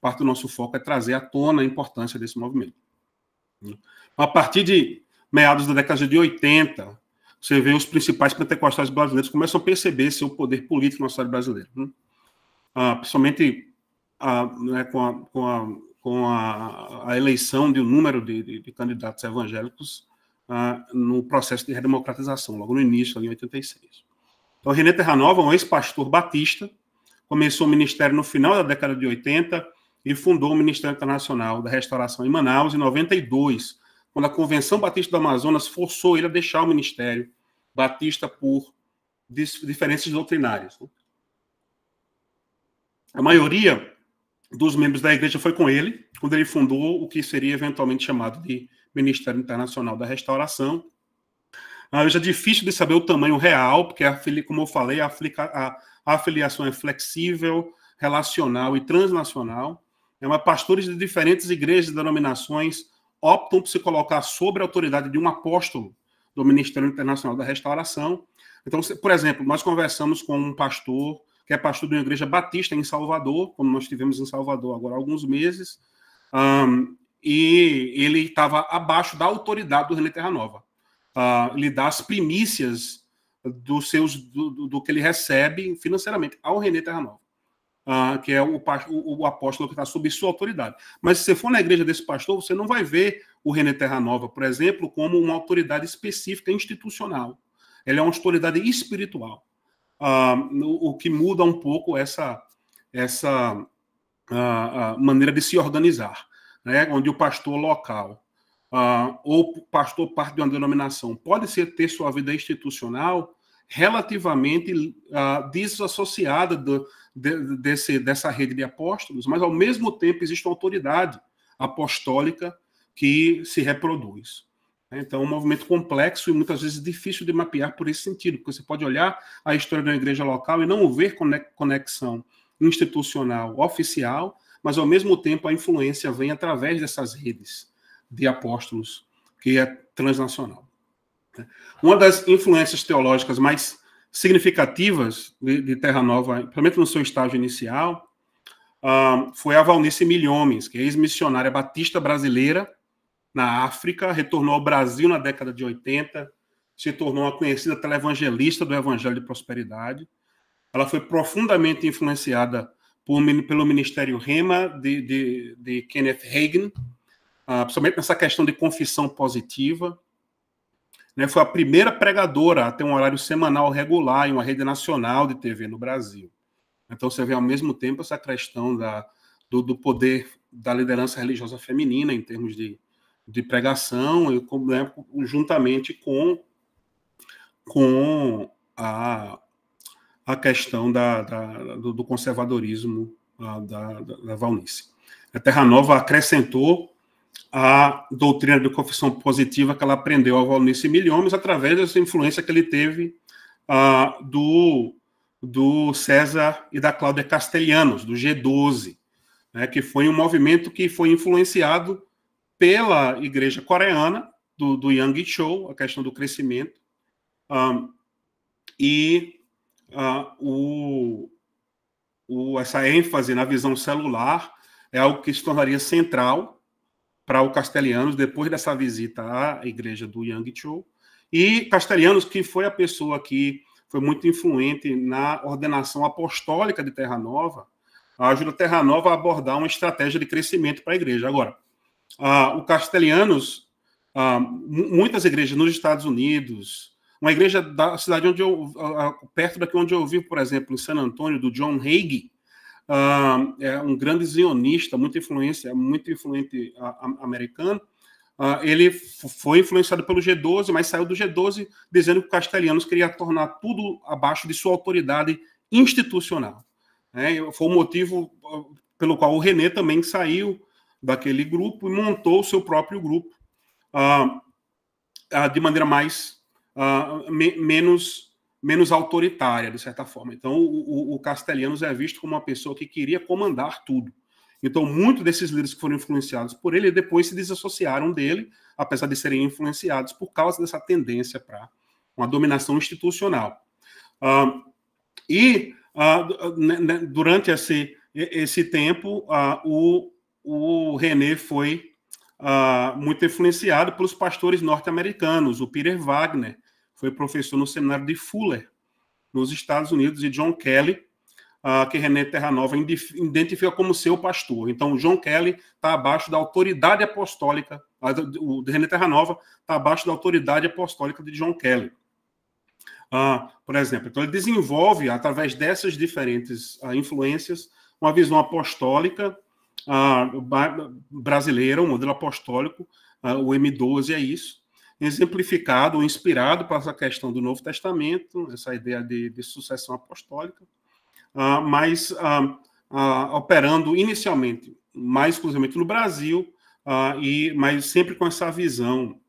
parte do nosso foco, é trazer à tona a importância desse movimento. A partir de meados da década de 80, você vê os principais pentecostais brasileiros começam a perceber seu poder político na sociedade brasileira. Principalmente né, com a eleição de um número de candidatos evangélicos no processo de redemocratização, logo no início, ali em 86. Então, René Terranova, um ex-pastor batista, começou o ministério no final da década de 80 e fundou o Ministério Internacional da Restauração em Manaus em 92, quando a Convenção Batista do Amazonas forçou ele a deixar o ministério batista por diferenças doutrinárias. A maioria dos membros da igreja foi com ele, quando ele fundou o que seria eventualmente chamado de Ministério Internacional da Restauração. Já é difícil de saber o tamanho real, porque, como eu falei, a afiliação é flexível, relacional e transnacional. Mas pastores de diferentes igrejas e denominações optam por se colocar sob a autoridade de um apóstolo do Ministério Internacional da Restauração. Então, por exemplo, nós conversamos com um pastor que é pastor de uma igreja batista em Salvador, como nós estivemos em Salvador agora há alguns meses, e ele estava abaixo da autoridade do René Terranova. Ele dá as primícias do que ele recebe financeiramente ao René Terranova, que é o apóstolo que está sob sua autoridade. Mas se você for na igreja desse pastor, você não vai ver o René Terranova, por exemplo, como uma autoridade específica institucional. Ele é uma autoridade espiritual. O que muda um pouco essa maneira de se organizar, né? Onde o pastor local ou o pastor parte de uma denominação pode ter sua vida institucional relativamente desassociada dessa rede de apóstolos, mas ao mesmo tempo existe uma autoridade apostólica que se reproduz. Então, é um movimento complexo e muitas vezes difícil de mapear por esse sentido, porque você pode olhar a história de uma igreja local e não ver conexão institucional oficial, mas ao mesmo tempo a influência vem através dessas redes de apóstolos, que é transnacional. Uma das influências teológicas mais significativas de Terranova, principalmente no seu estágio inicial, foi a Valnice Milhomes, que é ex-missionária batista brasileira na África, retornou ao Brasil na década de 80, se tornou uma conhecida televangelista do Evangelho de Prosperidade. Ela foi profundamente influenciada pelo Ministério Rema de Kenneth Hagin, principalmente nessa questão de confissão positiva. Foi a primeira pregadora a ter um horário semanal regular em uma rede nacional de TV no Brasil. Então, você vê ao mesmo tempo essa questão do poder da liderança religiosa feminina em termos de pregação, juntamente com a questão do conservadorismo da Valnice. A Terranova acrescentou a doutrina de confissão positiva que ela aprendeu a Valnice Milhomes através dessa influência que ele teve do César e da Cláudia Castellanos, do G12, né, que foi um movimento que foi influenciado pela igreja coreana, do Yang Cho, a questão do crescimento, essa ênfase na visão celular é algo que se tornaria central para o Castellanos depois dessa visita à igreja do Yang Cho. E Castellanos, que foi a pessoa que foi muito influente na ordenação apostólica de Terranova, ajuda Terranova a abordar uma estratégia de crescimento para a igreja. Agora, o Castellanos, muitas igrejas nos Estados Unidos, uma igreja da cidade perto daqui onde eu vivo, por exemplo, em San Antônio, do John Hagee, é um grande zionista, muito influente americano. Ele foi influenciado pelo G12, mas saiu do G12 dizendo que o Castellanos queria tornar tudo abaixo de sua autoridade institucional. Foi o motivo pelo qual o René também saiu daquele grupo e montou o seu próprio grupo de maneira menos autoritária, de certa forma. Então, o Castellanos é visto como uma pessoa que queria comandar tudo. Então, muitos desses líderes que foram influenciados por ele depois se desassociaram dele, apesar de serem influenciados por causa dessa tendência para uma dominação institucional. Durante esse tempo, o René foi muito influenciado pelos pastores norte-americanos. O Peter Wagner foi professor no seminário de Fuller, nos Estados Unidos, e John Kelly, que René Terranova identifica como seu pastor. Então, John Kelly está abaixo da autoridade apostólica, o René Terranova está abaixo da autoridade apostólica de John Kelly. Por exemplo, então ele desenvolve, através dessas diferentes influências, uma visão apostólica brasileira, um modelo apostólico, o M12 é isso, exemplificado, inspirado para essa questão do Novo Testamento, essa ideia de sucessão apostólica, mas operando inicialmente, mais exclusivamente no Brasil, mas sempre com essa visão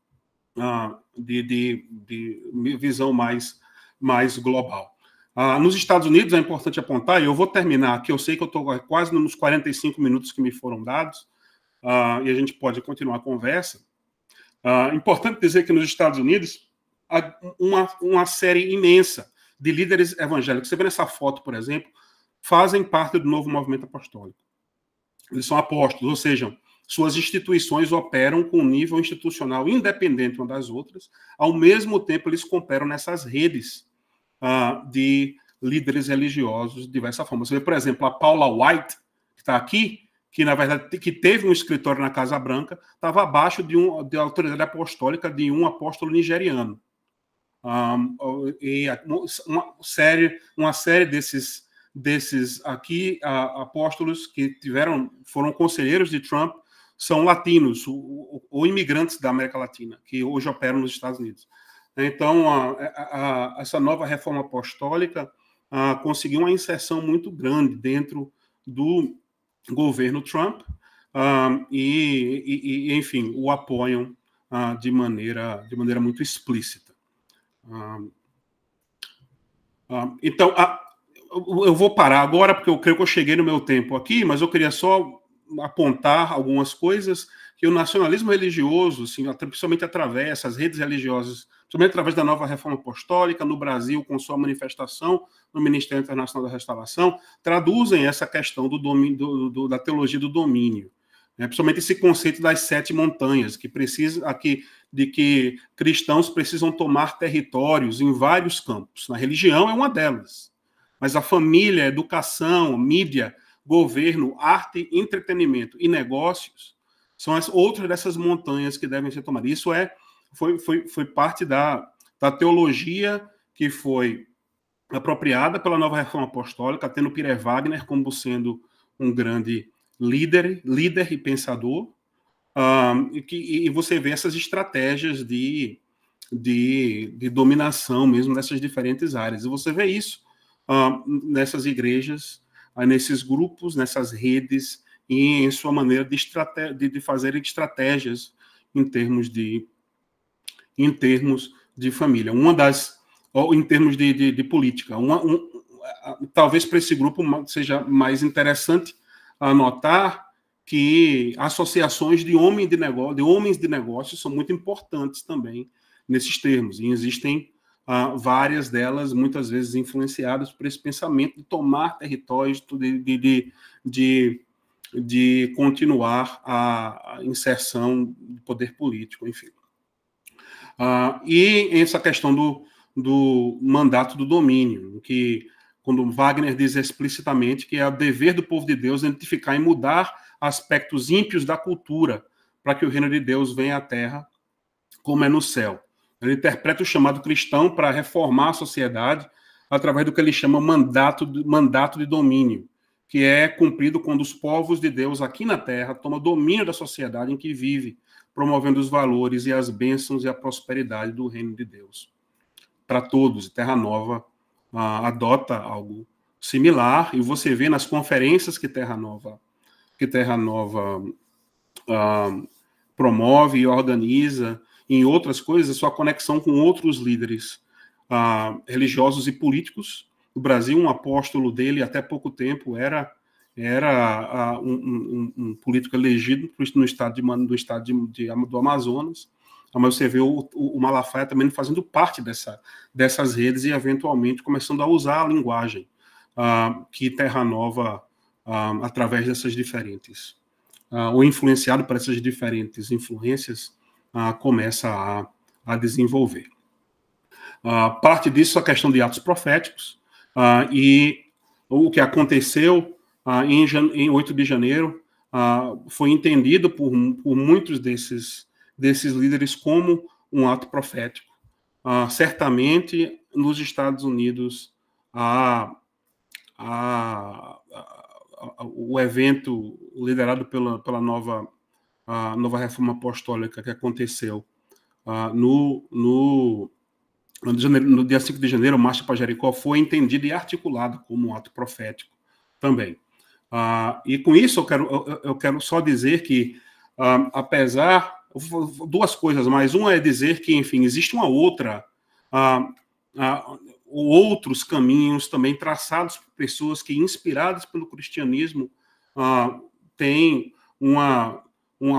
de visão mais global. Nos Estados Unidos, é importante apontar, e eu vou terminar aqui, eu sei que eu estou quase nos 45 minutos que me foram dados, e a gente pode continuar a conversa. Importante dizer que nos Estados Unidos, há uma série imensa de líderes evangélicos. Você vê nessa foto, por exemplo, fazem parte do novo movimento apostólico. Eles são apóstolos, ou seja, suas instituições operam com um nível institucional independente uma das outras, ao mesmo tempo eles cooperam nessas redes de líderes religiosos de diversas formas. Você vê, por exemplo, a Paula White, que está aqui, que na verdade que teve um escritório na Casa Branca, estava abaixo de autoridade apostólica de um apóstolo nigeriano. E uma série desses aqui apóstolos que foram conselheiros de Trump são latinos ou imigrantes da América Latina, que hoje operam nos Estados Unidos. Então, essa nova reforma apostólica conseguiu uma inserção muito grande dentro do governo Trump enfim, o apoiam de maneira muito explícita. Então, eu vou parar agora, porque eu creio que eu cheguei no meu tempo aqui, mas eu queria só apontar algumas coisas que o nacionalismo religioso, assim, principalmente através dessas redes religiosas, principalmente através da nova reforma apostólica no Brasil, com sua manifestação no Ministério Internacional da Restauração, traduzem essa questão do domínio, da teologia do domínio, né? Principalmente esse conceito das 7 montanhas, de que cristãos precisam tomar territórios em vários campos. Na religião é uma delas, mas a família, a educação, mídia, governo, arte, entretenimento e negócios são as outras dessas montanhas que devem ser tomadas. Isso foi parte da teologia que foi apropriada pela nova reforma apostólica, tendo Pierre Wagner como sendo um grande líder e pensador, e você vê essas estratégias de dominação mesmo dessas diferentes áreas. E você vê isso nessas igrejas, nesses grupos, nessas redes, e em sua maneira de fazerem estratégias em termos de família. Em termos de política. Talvez para esse grupo seja mais interessante anotar que associações de homens de negócios são muito importantes também nesses termos. E existem várias delas, muitas vezes influenciadas por esse pensamento de tomar territórios, de continuar a inserção do poder político, enfim. E essa questão do mandato do domínio, que quando Wagner diz explicitamente que é o dever do povo de Deus identificar e mudar aspectos ímpios da cultura para que o reino de Deus venha à terra como é no céu. Ele interpreta o chamado cristão para reformar a sociedade através do que ele chama mandato de domínio, que é cumprido quando os povos de Deus aqui na terra tomam domínio da sociedade em que vive, promovendo os valores e as bênçãos e a prosperidade do reino de Deus. Para todos, Terra Nova adota algo similar, e você vê nas conferências que Terra Nova promove e organiza, em outras coisas, sua conexão com outros líderes religiosos e políticos. No Brasil, um apóstolo dele, até pouco tempo, era um político elegido no estado do Amazonas. Mas você vê o Malafaia também fazendo parte dessas redes e, eventualmente, começando a usar a linguagem que Terra Nova, através dessas diferentes, ou influenciado por essas diferentes influências, começa a desenvolver. Parte disso é a questão de atos proféticos, e o que aconteceu em 8 de janeiro foi entendido por muitos desses líderes como um ato profético. Certamente, nos Estados Unidos, o evento liderado pela nova reforma apostólica que aconteceu no dia 5 de janeiro, o Marcha para Jericó, foi entendido e articulado como um ato profético também. E com isso eu quero só dizer que, apesar... Duas coisas, mas uma é dizer que, enfim, existe uma outra... outros caminhos também traçados por pessoas que, inspiradas pelo cristianismo, têm uma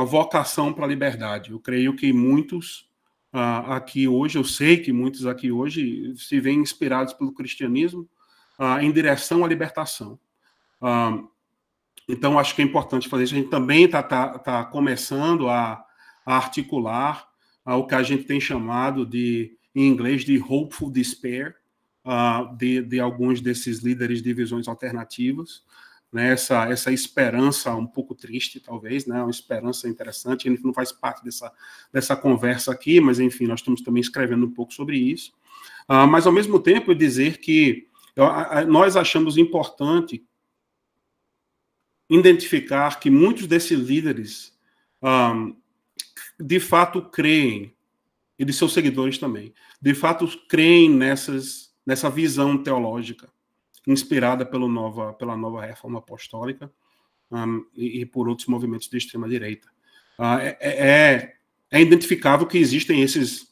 vocação para a liberdade. Eu creio que muitos aqui hoje, eu sei que muitos aqui hoje se veem inspirados pelo cristianismo em direção à libertação. Então, acho que é importante fazer isso. A gente também está começando a articular o que a gente tem chamado em inglês, de hopeful despair, de alguns desses líderes de visões alternativas, né? Essa esperança um pouco triste, talvez, né? Uma esperança interessante. A gente não faz parte dessa conversa aqui, mas, enfim, nós estamos também escrevendo um pouco sobre isso. Mas, ao mesmo tempo, eu dizer que nós achamos importante identificar que muitos desses líderes de fato creem, e de seus seguidores também, de fato creem nessa visão teológica inspirada pela nova reforma apostólica e por outros movimentos de extrema-direita. É identificável que existem esses,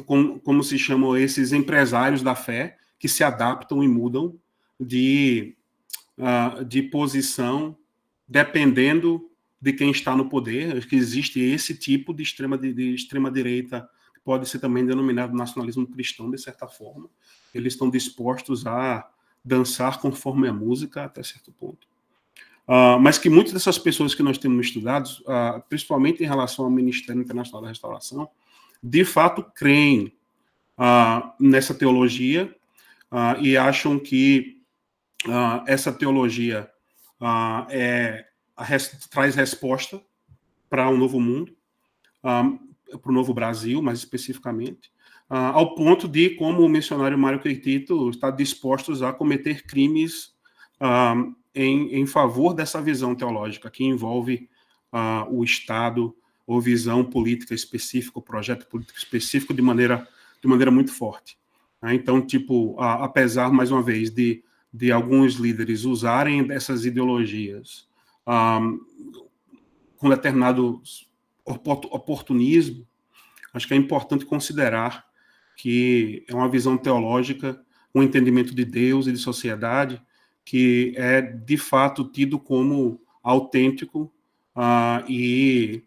como se chamam, esses empresários da fé que se adaptam e mudam de posição dependendo de quem está no poder. Acho que existe esse tipo de extrema-direita, que pode ser também denominado nacionalismo cristão, de certa forma. Eles estão dispostos a dançar conforme a música, até certo ponto. Mas que muitas dessas pessoas que nós temos estudado, principalmente em relação ao Ministério Internacional da Restauração, de fato creem nessa teologia e acham que essa teologia traz resposta para um novo mundo, para o novo Brasil, mais especificamente, ao ponto de, como o missionário Mário Keitito, está dispostos a cometer crimes em favor dessa visão teológica, que envolve o Estado, ou visão política específica, o projeto político específico, de maneira muito forte. Então, tipo, apesar, mais uma vez, de alguns líderes usarem dessas ideologias com determinado oportunismo, acho que é importante considerar que é uma visão teológica, um entendimento de Deus e de sociedade que é, de fato, tido como autêntico e,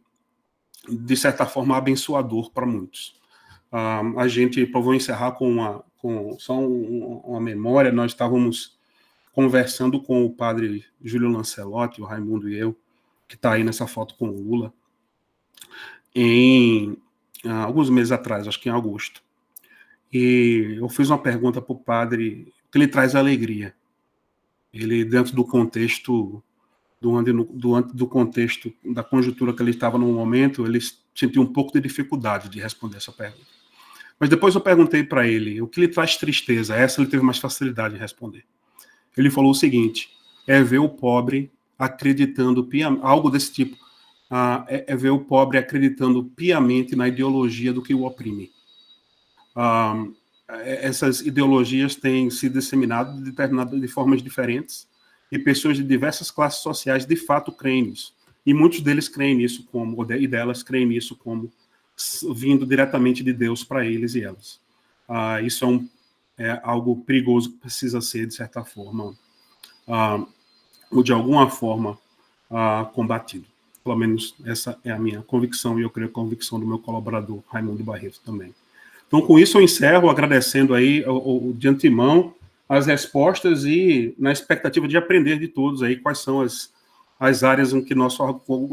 de certa forma, abençoador para muitos. Vou encerrar com só uma memória. Nós estávamos conversando com o padre Júlio Lancelotti, o Raimundo e eu, que está aí nessa foto com o Lula, alguns meses atrás, acho que em agosto. E eu fiz uma pergunta para o padre, que ele traz alegria. Ele, dentro do contexto do contexto da conjuntura que ele estava no momento, ele sentiu um pouco de dificuldade de responder essa pergunta. Mas depois eu perguntei para ele o que lhe traz tristeza. Essa ele teve mais facilidade de responder. Ele falou o seguinte: é ver o pobre acreditando piamente, algo desse tipo, é ver o pobre acreditando piamente na ideologia do que o oprime. Essas ideologias têm sido disseminadas de formas diferentes, e pessoas de diversas classes sociais de fato creem nisso. E muitos deles creem nisso e delas creem nisso como vindo diretamente de Deus para eles e elas. Isso é algo perigoso que precisa ser, de certa forma, ou de alguma forma, combatido. Pelo menos essa é a minha convicção, e eu creio que a convicção do meu colaborador, Raimundo Barreto, também. Então, com isso, eu encerro agradecendo aí de antemão as respostas e na expectativa de aprender de todos aí quais são as áreas em que nosso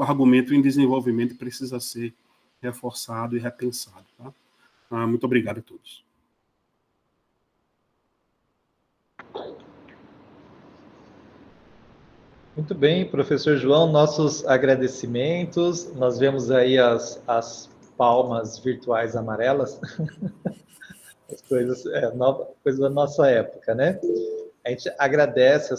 argumento em desenvolvimento precisa ser reforçado e repensado. Tá? Muito obrigado a todos. Muito bem, professor João, nossos agradecimentos. Nós vemos aí as palmas virtuais amarelas, as coisas, coisa da nossa época, né? A gente agradece a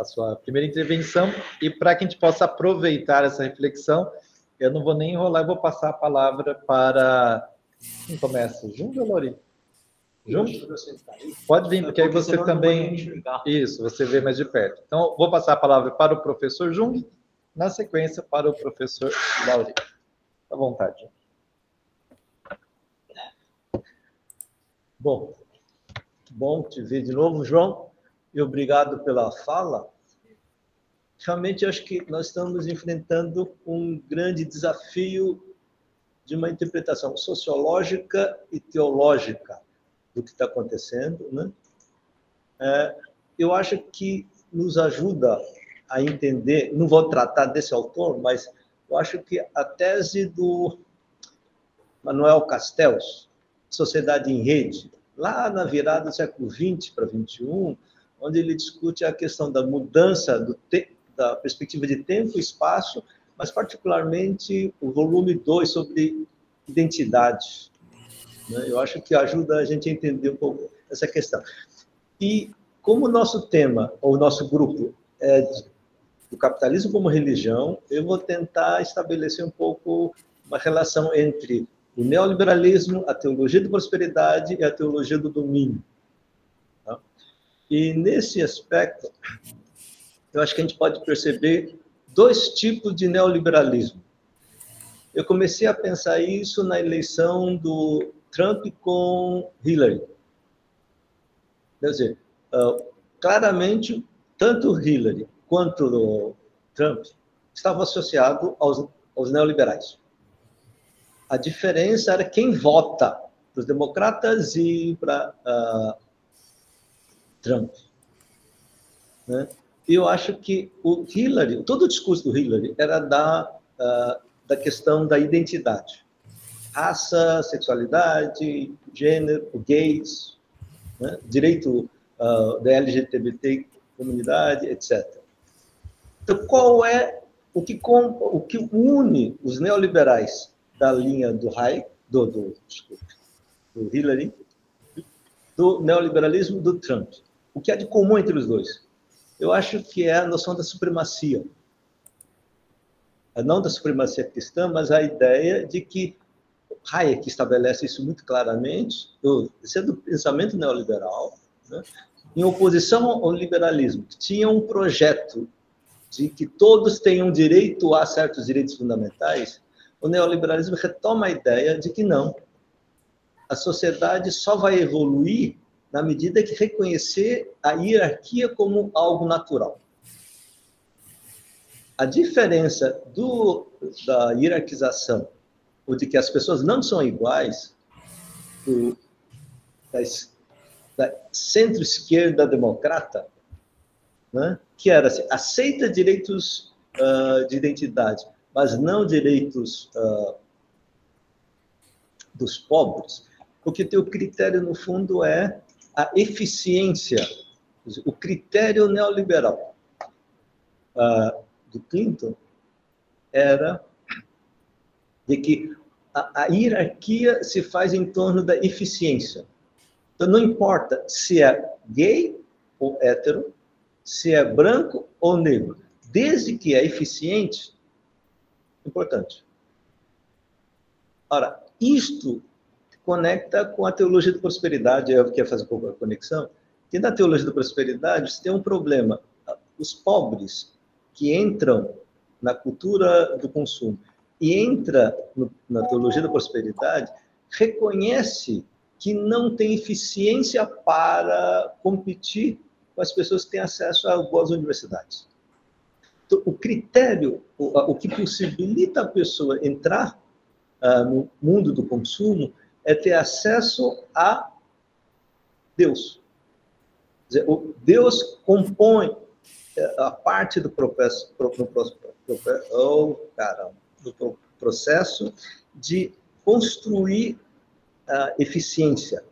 sua primeira intervenção e para que a gente possa aproveitar essa reflexão, eu não vou nem enrolar, eu vou passar a palavra para... Quem começa? Jung ou Lori? Jung? Pode vir, porque aí você também... Isso, você vê mais de perto. Então, vou passar a palavra para o professor Jung, na sequência para o professor Lauri. À vontade. Bom te ver de novo, João, e obrigado pela fala. Realmente, acho que nós estamos enfrentando um grande desafio de uma interpretação sociológica e teológica do que está acontecendo, né? Eu acho que nos ajuda a entender, não vou tratar desse autor, mas eu acho que a tese do Manuel Castells, Sociedade em Rede, lá na virada do século XX para XXI, onde ele discute a questão da mudança da perspectiva de tempo e espaço, mas particularmente o volume 2 sobre identidade. Eu acho que ajuda a gente a entender um pouco essa questão. E como o nosso tema, ou o nosso grupo, é do capitalismo como religião, eu vou tentar estabelecer um pouco uma relação entre o neoliberalismo, a teologia da prosperidade e a teologia do domínio. Tá? E nesse aspecto, eu acho que a gente pode perceber dois tipos de neoliberalismo. Eu comecei a pensar isso na eleição do Trump com Hillary. Quer dizer, claramente, tanto Hillary quanto o Trump estavam associados aos neoliberais. A diferença era quem vota para os democratas e para Trump. Né? E eu acho que o Hillary, todo o discurso do Hillary era da questão da identidade. Raça, sexualidade, gênero, gays, né? Direito da LGBT comunidade, etc. Então, qual é o que une os neoliberais da linha do Hillary, do neoliberalismo do Trump? O que há de comum entre os dois? Eu acho que é a noção da supremacia. Não da supremacia cristã, mas a ideia de que Hayek estabelece isso muito claramente, sendo do pensamento neoliberal, né, em oposição ao liberalismo, que tinha um projeto de que todos tenham direito a certos direitos fundamentais. O neoliberalismo retoma a ideia de que não. A sociedade só vai evoluir na medida que reconhecer a hierarquia como algo natural. A diferença da hierarquização, ou de que as pessoas não são iguais, da centro-esquerda democrata, né, que era assim, aceita direitos de identidade, mas não direitos dos pobres, porque o critério, no fundo, é a eficiência, o critério neoliberal do Clinton era de que a hierarquia se faz em torno da eficiência. Então, não importa se é gay ou hétero, se é branco ou negro, desde que é eficiente, é importante. Ora, isto conecta com a teologia da prosperidade, eu quero fazer um pouco a conexão, que na teologia da prosperidade você tem um problema. Os pobres que entram na cultura do consumo e entra na teologia da prosperidade, reconhece que não tem eficiência para competir com as pessoas que têm acesso a boas universidades. Então, o critério, o que possibilita a pessoa entrar no mundo do consumo é ter acesso a Deus. Quer dizer, Deus compõe a parte do processo de construir eficiência.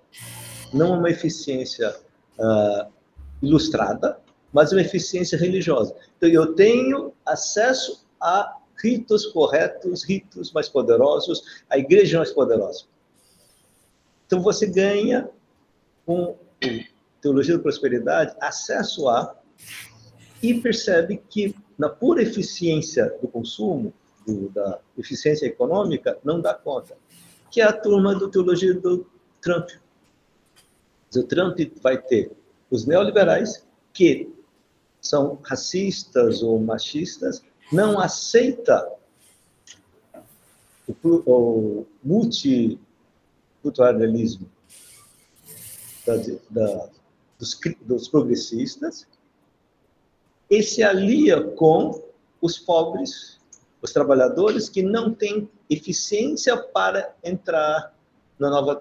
Não uma eficiência ilustrada, mas uma eficiência religiosa. Então, eu tenho acesso a ritos corretos, ritos mais poderosos, a igreja mais poderosa. Então, você ganha, com Teologia da Prosperidade, acesso a, e percebe que, na pura eficiência do consumo, da eficiência econômica, não dá conta. Que é a turma do Teologia do Trump. O Trump vai ter os neoliberais, que são racistas ou machistas, não aceita o multiculturalismo dos progressistas, e se alia com os pobres, os trabalhadores que não têm eficiência para entrar na nova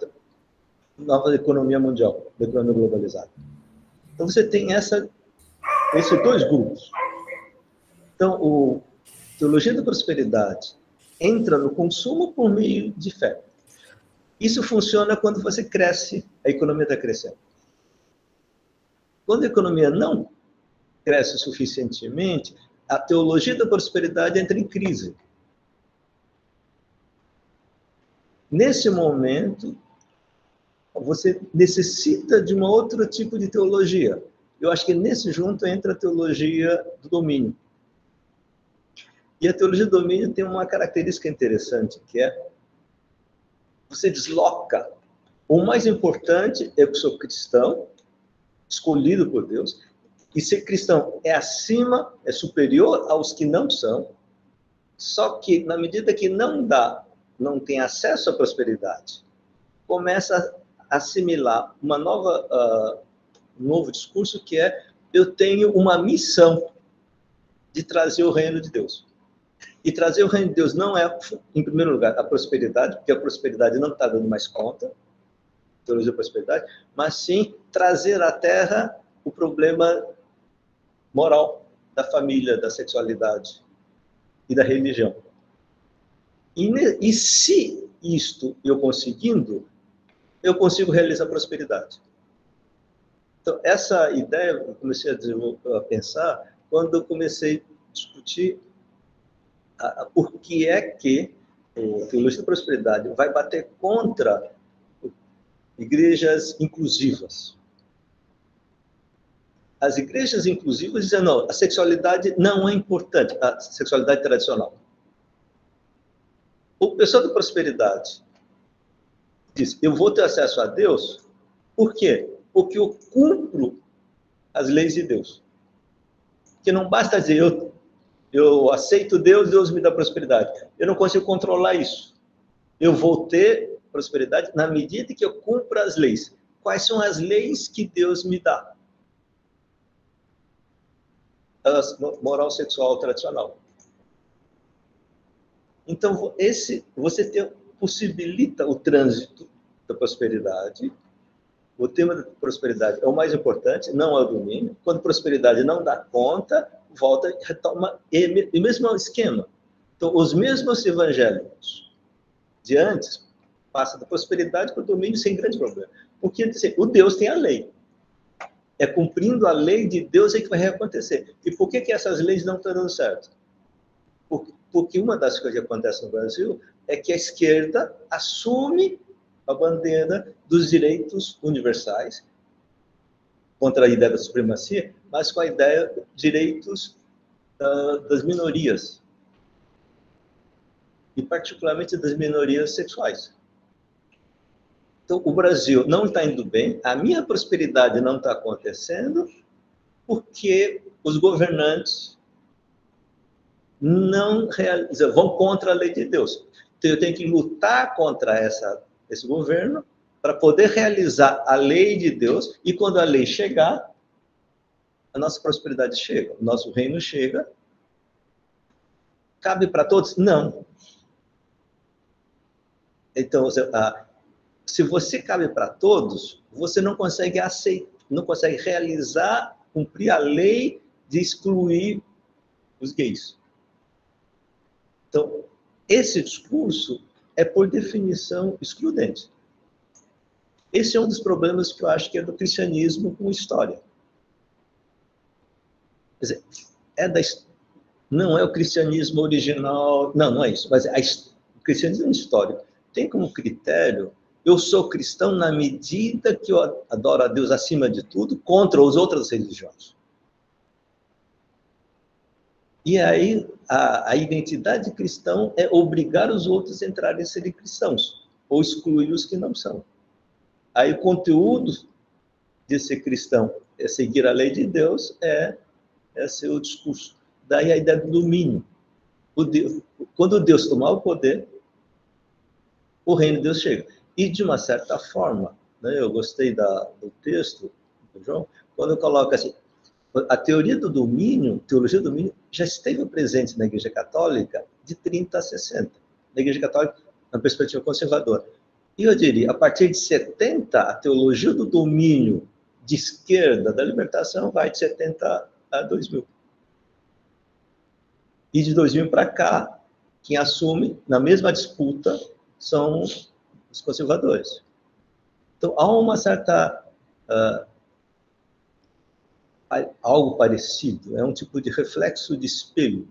economia mundial, da economia globalizada. Então, você tem esses dois grupos. Então, o Teologia da Prosperidade entra no consumo por meio de fé. Isso funciona quando você cresce, a economia está crescendo. Quando a economia não cresce suficientemente, a Teologia da Prosperidade entra em crise. Nesse momento, você necessita de um outro tipo de teologia. Eu acho que nesse junto entra a teologia do domínio. E a teologia do domínio tem uma característica interessante, que é você desloca. O mais importante é que eu sou cristão, escolhido por Deus, e ser cristão é acima, é superior aos que não são, só que na medida que não tem acesso à prosperidade, começa a assimilar um novo discurso, que é: eu tenho uma missão de trazer o reino de Deus. E trazer o reino de Deus não é, em primeiro lugar, a prosperidade, porque a prosperidade não está dando mais conta, teologia da prosperidade, mas sim trazer à terra o problema moral da família, da sexualidade e da religião. E se isto eu conseguindo, eu consigo realizar a prosperidade. Então, essa ideia eu comecei a pensar quando eu comecei a discutir por que é que a teologia da prosperidade vai bater contra igrejas inclusivas. As igrejas inclusivas dizem: não, a sexualidade não é importante, a sexualidade tradicional. O pessoal da prosperidade diz: eu vou ter acesso a Deus, por quê? Porque eu cumpro as leis de Deus. Que não basta dizer: eu aceito Deus, Deus me dá prosperidade. Eu não consigo controlar isso. Eu vou ter prosperidade na medida que eu cumpro as leis. Quais são as leis que Deus me dá? A moral sexual tradicional. Então, você possibilita o trânsito da prosperidade. O tema da prosperidade é o mais importante, não é o domínio. Quando a prosperidade não dá conta, volta e retoma o mesmo esquema. Então, os mesmos evangélicos de antes passam da prosperidade para o domínio sem grande problema. Porque assim, o Deus tem a lei. É cumprindo a lei de Deus é que vai acontecer. E por que essas leis não estão dando certo? Porque uma das coisas que acontece no Brasil é que a esquerda assume a bandeira dos direitos universais, contra a ideia da supremacia, mas com a ideia de direitos das minorias, e particularmente das minorias sexuais. Então, o Brasil não está indo bem, a minha prosperidade não está acontecendo, porque os governantes não realizam, vão contra a lei de Deus. Então, eu tenho que lutar contra esse governo para poder realizar a lei de Deus, e quando a lei chegar, a nossa prosperidade chega, o nosso reino chega. Cabe para todos? Não. Então, se você cabe para todos, você não consegue não consegue realizar, cumprir a lei de excluir os gays. Então, esse discurso é, por definição, excludente. Esse é um dos problemas que eu acho que é do cristianismo com história. Quer dizer, não é o cristianismo original, não é isso, mas o cristianismo histórico tem como critério: eu sou cristão na medida que eu adoro a Deus acima de tudo, contra as outras religiões. E aí, a identidade cristã é obrigar os outros a entrarem a serem cristãos, ou excluir os que não são. Aí o conteúdo de ser cristão é seguir a lei de Deus, é ser o discurso. Daí a ideia do domínio. Quando Deus tomar o poder, o reino de Deus chega. E, de uma certa forma, né, eu gostei do texto do João, quando coloca assim, a teoria do domínio, teologia do domínio, já esteve presente na Igreja Católica de 30 a 60. Na Igreja Católica, na perspectiva conservadora. E eu diria, a partir de 70, a teologia do domínio de esquerda, da libertação, vai de 70 a 2000. E de 2000 para cá, quem assume, na mesma disputa, são os conservadores. Então, há uma certa... algo parecido, é um tipo de reflexo de espelho.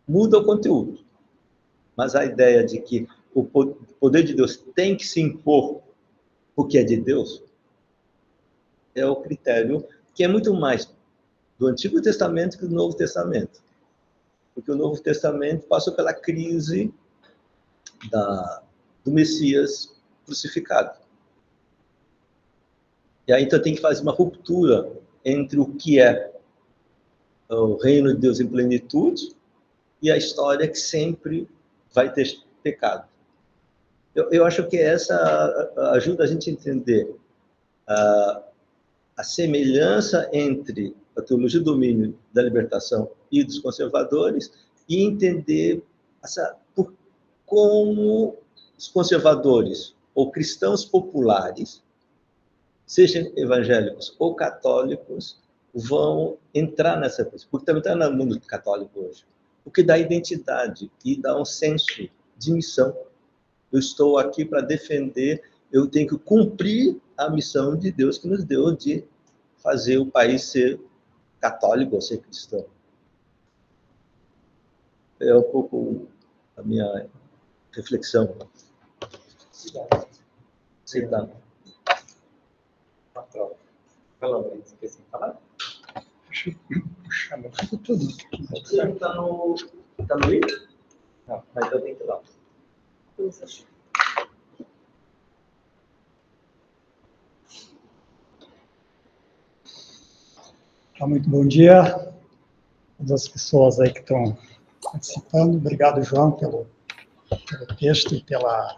Muda o conteúdo, mas a ideia de que o poder de Deus tem que se impor porque é de Deus é o critério que é muito mais do Antigo Testamento que do Novo Testamento. Porque o Novo Testamento passou pela crise do Messias crucificado. E aí, então, tem que fazer uma ruptura entre o que é o reino de Deus em plenitude e a história que sempre vai ter pecado. Eu acho que essa ajuda a gente a entender a semelhança entre a teologia do domínio da libertação e dos conservadores e entender como os conservadores ou cristãos populares, sejam evangélicos ou católicos, vão entrar nessa coisa. Porque também está no mundo católico hoje. Porque dá identidade e dá um senso de missão. Eu estou aqui para defender, eu tenho que cumprir a missão de Deus que nos deu de fazer o país ser católico ou ser cristão. É um pouco a minha reflexão. Cidade. Pelo menos, esqueci de falar. Puxa, meu filho tudo. Você não está no livro? Não, mas eu tenho que ir lá. Muito bom dia a todas as pessoas aí que estão participando. Obrigado, João, pelo texto e pela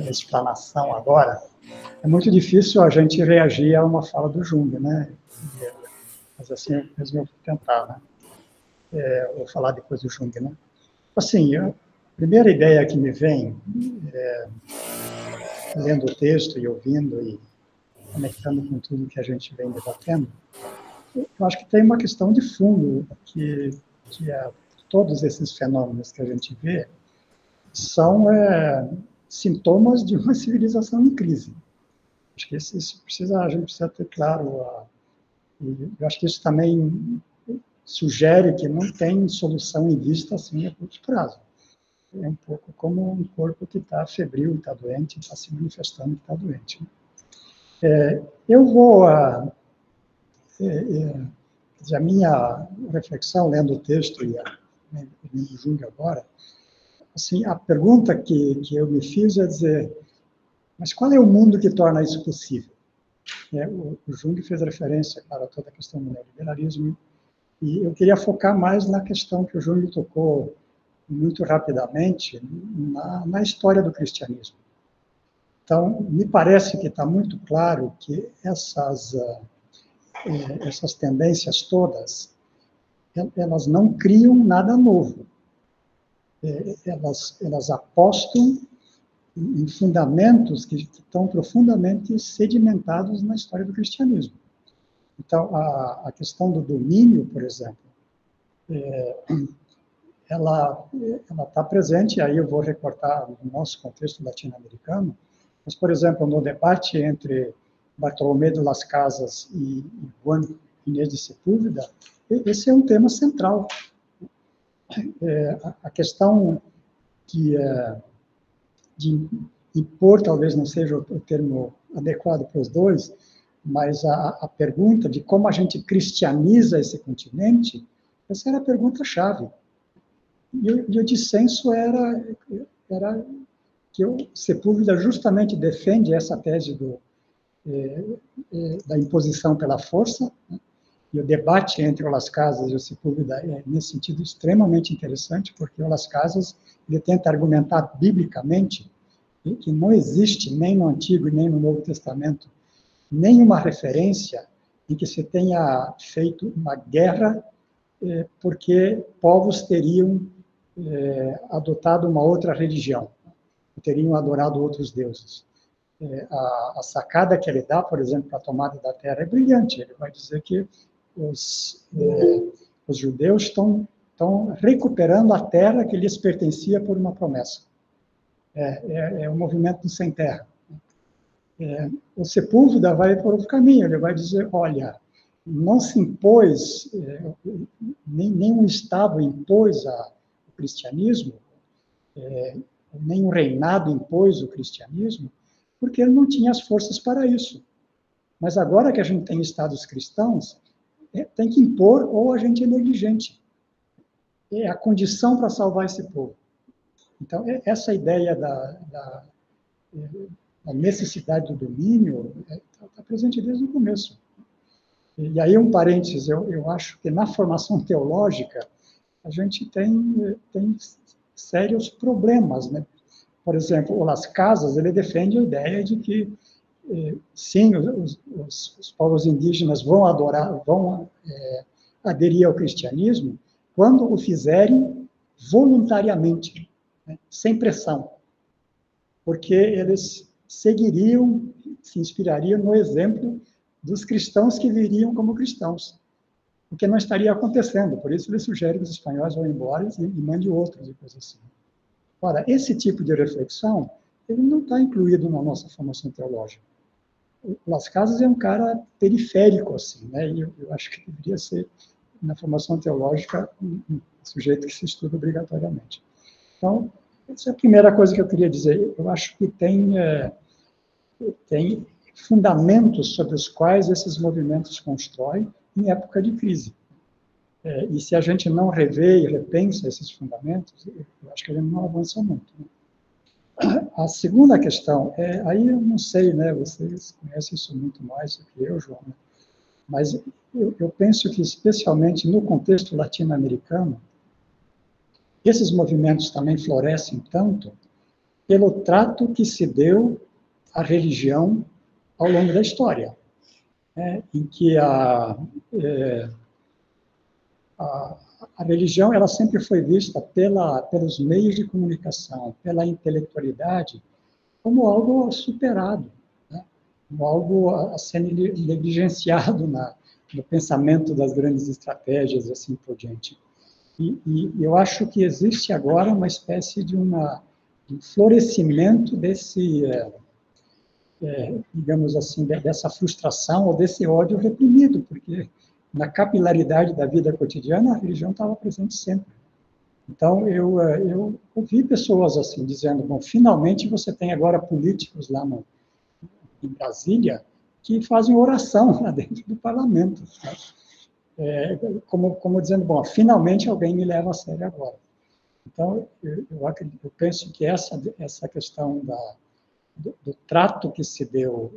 explanação agora. É muito difícil a gente reagir a uma fala do Jung, né? Mas assim, mesmo eu vou tentar, né? Vou falar depois do Jung, né? Assim, a primeira ideia que me vem, lendo o texto e ouvindo e conectando com tudo que a gente vem debatendo, eu acho que tem uma questão de fundo que todos esses fenômenos que a gente vê são sintomas de uma civilização em crise. Acho que isso a gente precisa ter claro. Eu acho que isso também sugere que não tem solução em vista assim a curto prazo. É um pouco como um corpo que está febril, está doente, está se manifestando que está doente. Eu vou... a minha reflexão, lendo o texto e lendo Jung agora, assim, a pergunta que eu me fiz é dizer, mas qual é o mundo que torna isso possível? O Jung fez referência, claro, a toda a questão do neoliberalismo, e eu queria focar mais na questão que o Jung tocou muito rapidamente, na história do cristianismo. Então, me parece que está muito claro que essas tendências todas, elas não criam nada novo. Elas apostam em fundamentos que estão profundamente sedimentados na história do cristianismo. Então, a questão do domínio, por exemplo, ela está presente, aí eu vou recortar no nosso contexto latino-americano, mas, por exemplo, no debate entre Bartolomé de Las Casas e Juan Inés de Sepúlveda, esse é um tema central. A questão de impor, talvez não seja o termo adequado para os dois, mas a pergunta de como a gente cristianiza esse continente, essa era a pergunta-chave. E o dissenso era que o Sepúlveda justamente defende essa tese da imposição pela força, né? E o debate entre o Las Casas e o Sepúlveda é, nesse sentido, extremamente interessante, porque o Las Casas ele tenta argumentar biblicamente que não existe, nem no Antigo e nem no Novo Testamento, nenhuma referência em que se tenha feito uma guerra porque povos teriam adotado uma outra religião, teriam adorado outros deuses. A sacada que ele dá, por exemplo, para a tomada da terra é brilhante. Ele vai dizer que os judeus estão recuperando a terra que lhes pertencia por uma promessa. É o movimento do sem terra. O Sepúlveda vai por outro caminho. Ele vai dizer, olha, não se impôs, nenhum Estado impôs o cristianismo, nenhum reinado impôs o cristianismo, porque ele não tinha as forças para isso. Mas agora que a gente tem Estados cristãos, tem que impor ou a gente é negligente. É a condição para salvar esse povo. Então, essa ideia da necessidade do domínio está presente desde o começo. E aí, um parênteses, eu acho que na formação teológica, a gente tem sérios problemas, né? Por exemplo, o Las Casas, ele defende a ideia de que, sim, os povos indígenas vão aderir ao cristianismo quando o fizerem voluntariamente, né, sem pressão, porque eles seguiriam, se inspirariam no exemplo dos cristãos que viriam como cristãos, o que não estaria acontecendo. Por isso ele sugere que os espanhóis vão embora e mandem outros, e coisas assim. Ora, esse tipo de reflexão, ele não está incluído na nossa formação teológica. O Las Casas é um cara periférico, assim, né? E eu acho que deveria ser, na formação teológica, um sujeito que se estuda obrigatoriamente. Então, essa é a primeira coisa que eu queria dizer. Eu acho que tem fundamentos sobre os quais esses movimentos constroem em época de crise. E se a gente não revê e repensa esses fundamentos, eu acho que a gente não avança muito. Né? A segunda questão, aí eu não sei, né, vocês conhecem isso muito mais do que eu, João, né? Mas eu penso que, especialmente no contexto latino-americano, esses movimentos também florescem tanto pelo trato que se deu à religião ao longo da história, né, em que a religião ela sempre foi vista pelos meios de comunicação, pela intelectualidade, como algo superado, né, como algo a ser negligenciado no pensamento das grandes estratégias, assim por diante. E eu acho que existe agora uma espécie de um florescimento desse, digamos assim, dessa frustração ou desse ódio reprimido, porque na capilaridade da vida cotidiana, a religião estava presente sempre. Então, eu ouvi pessoas assim, dizendo, bom, finalmente você tem agora políticos lá em Brasília que fazem oração lá dentro do parlamento. Né? Como dizendo, bom, finalmente alguém me leva a sério agora. Então, eu penso que essa questão do trato que se deu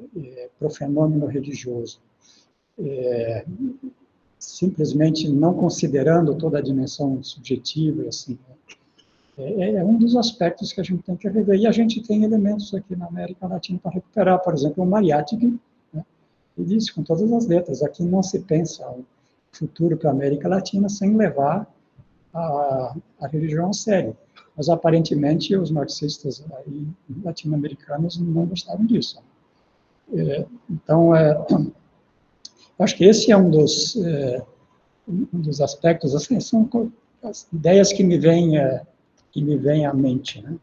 para o fenômeno religioso, simplesmente não considerando toda a dimensão subjetiva, assim, é um dos aspectos que a gente tem que rever. E a gente tem elementos aqui na América Latina para recuperar, por exemplo, o Mariátegui, né, e disse com todas as letras, aqui não se pensa um futuro para a América Latina sem levar a religião a sério. Mas, aparentemente, os marxistas latino-americanos não gostavam disso. Então, acho que esse é um dos aspectos, assim, são as ideias que me vêm à mente. Né?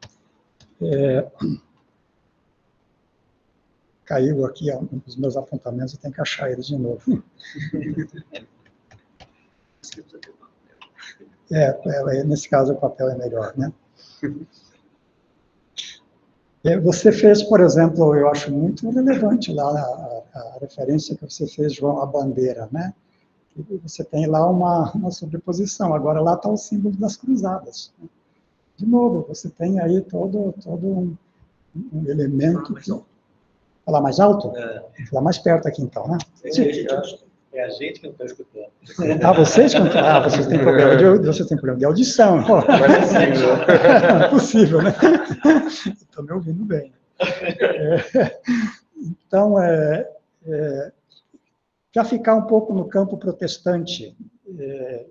caiu aqui um dos meus apontamentos, eu tenho que achar ele de novo. Nesse caso, o papel é melhor, né? Você fez, por exemplo, eu acho muito relevante lá a referência que você fez, João, à bandeira, né? Você tem lá uma sobreposição. Agora, lá está o símbolo das cruzadas. De novo, você tem aí todo um elemento... Falar mais alto? Falar mais perto aqui, então, né? É a gente que não está escutando. Vocês têm problema de audição. Não é possível, né? Estão me ouvindo bem. Então, para ficar um pouco no campo protestante,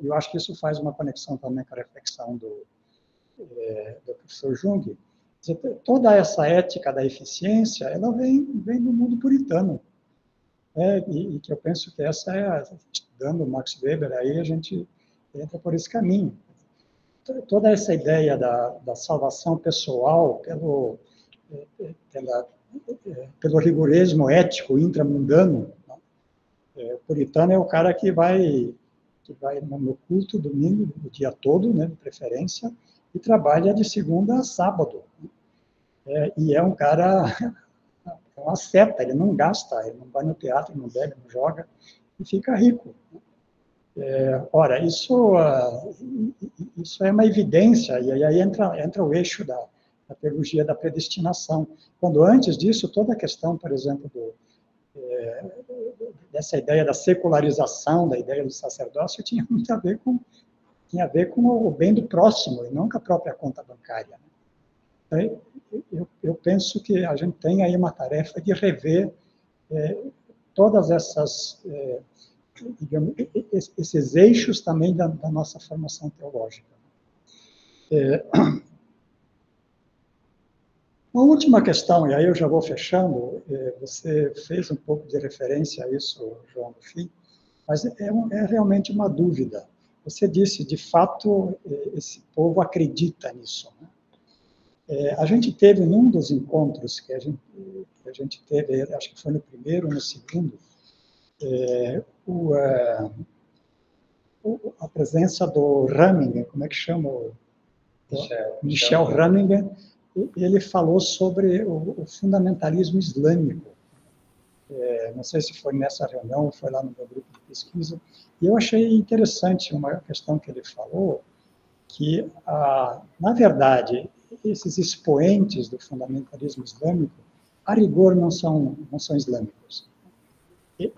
eu acho que isso faz uma conexão também com a reflexão do professor Jung. Toda essa ética da eficiência, ela vem do mundo puritano. E que eu penso que essa estudando Max Weber, aí a gente entra por esse caminho. Toda essa ideia da salvação pessoal pelo rigorismo ético intramundano, o puritano é o cara que vai no culto domingo, o dia todo, né, de preferência, e trabalha de segunda a sábado. E é um cara... É uma seta, ele não gasta, ele não vai no teatro, não bebe, não joga, e fica rico. Ora, isso é uma evidência, e aí entra o eixo da teologia da predestinação. Quando antes disso, toda a questão, por exemplo, dessa ideia da secularização, da ideia do sacerdócio, tinha muito a ver com o bem do próximo, e não com a própria conta bancária. Eu penso que a gente tem aí uma tarefa de rever todas digamos, esses eixos também da nossa formação teológica. Uma última questão, e aí eu já vou fechando, você fez um pouco de referência a isso, João, no fim, mas é realmente uma dúvida. Você disse, de fato, esse povo acredita nisso, né? A gente teve, num dos encontros que a gente teve, acho que foi no primeiro ou no segundo, a presença do Ramingen, como é que chama? Michel Ramingen, ele falou sobre o fundamentalismo islâmico. Não sei se foi nessa reunião ou foi lá no meu grupo de pesquisa, e eu achei interessante uma questão que ele falou, que, na verdade, esses expoentes do fundamentalismo islâmico, a rigor, não são islâmicos.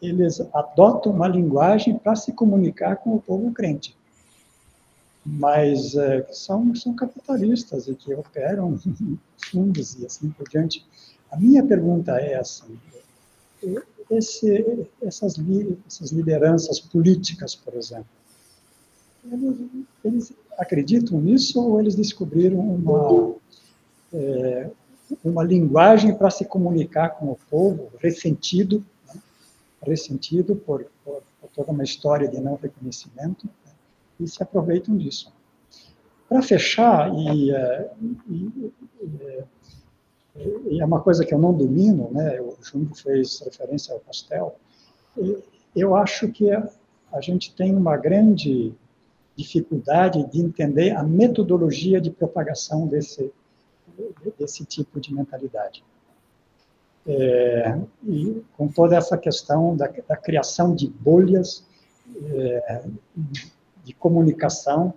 Eles adotam uma linguagem para se comunicar com o povo crente, mas são capitalistas e que operam fundos e assim por diante. A minha pergunta é assim, essas lideranças políticas, por exemplo, eles acreditam nisso ou eles descobriram uma linguagem para se comunicar com o povo, ressentido por toda uma história de não reconhecimento, né, e se aproveitam disso. Para fechar, e é uma coisa que eu não domino, né, o Jung fez referência ao Pastel, eu acho que a gente tem uma grande dificuldade de entender a metodologia de propagação desse tipo de mentalidade. E com toda essa questão da criação de bolhas de comunicação,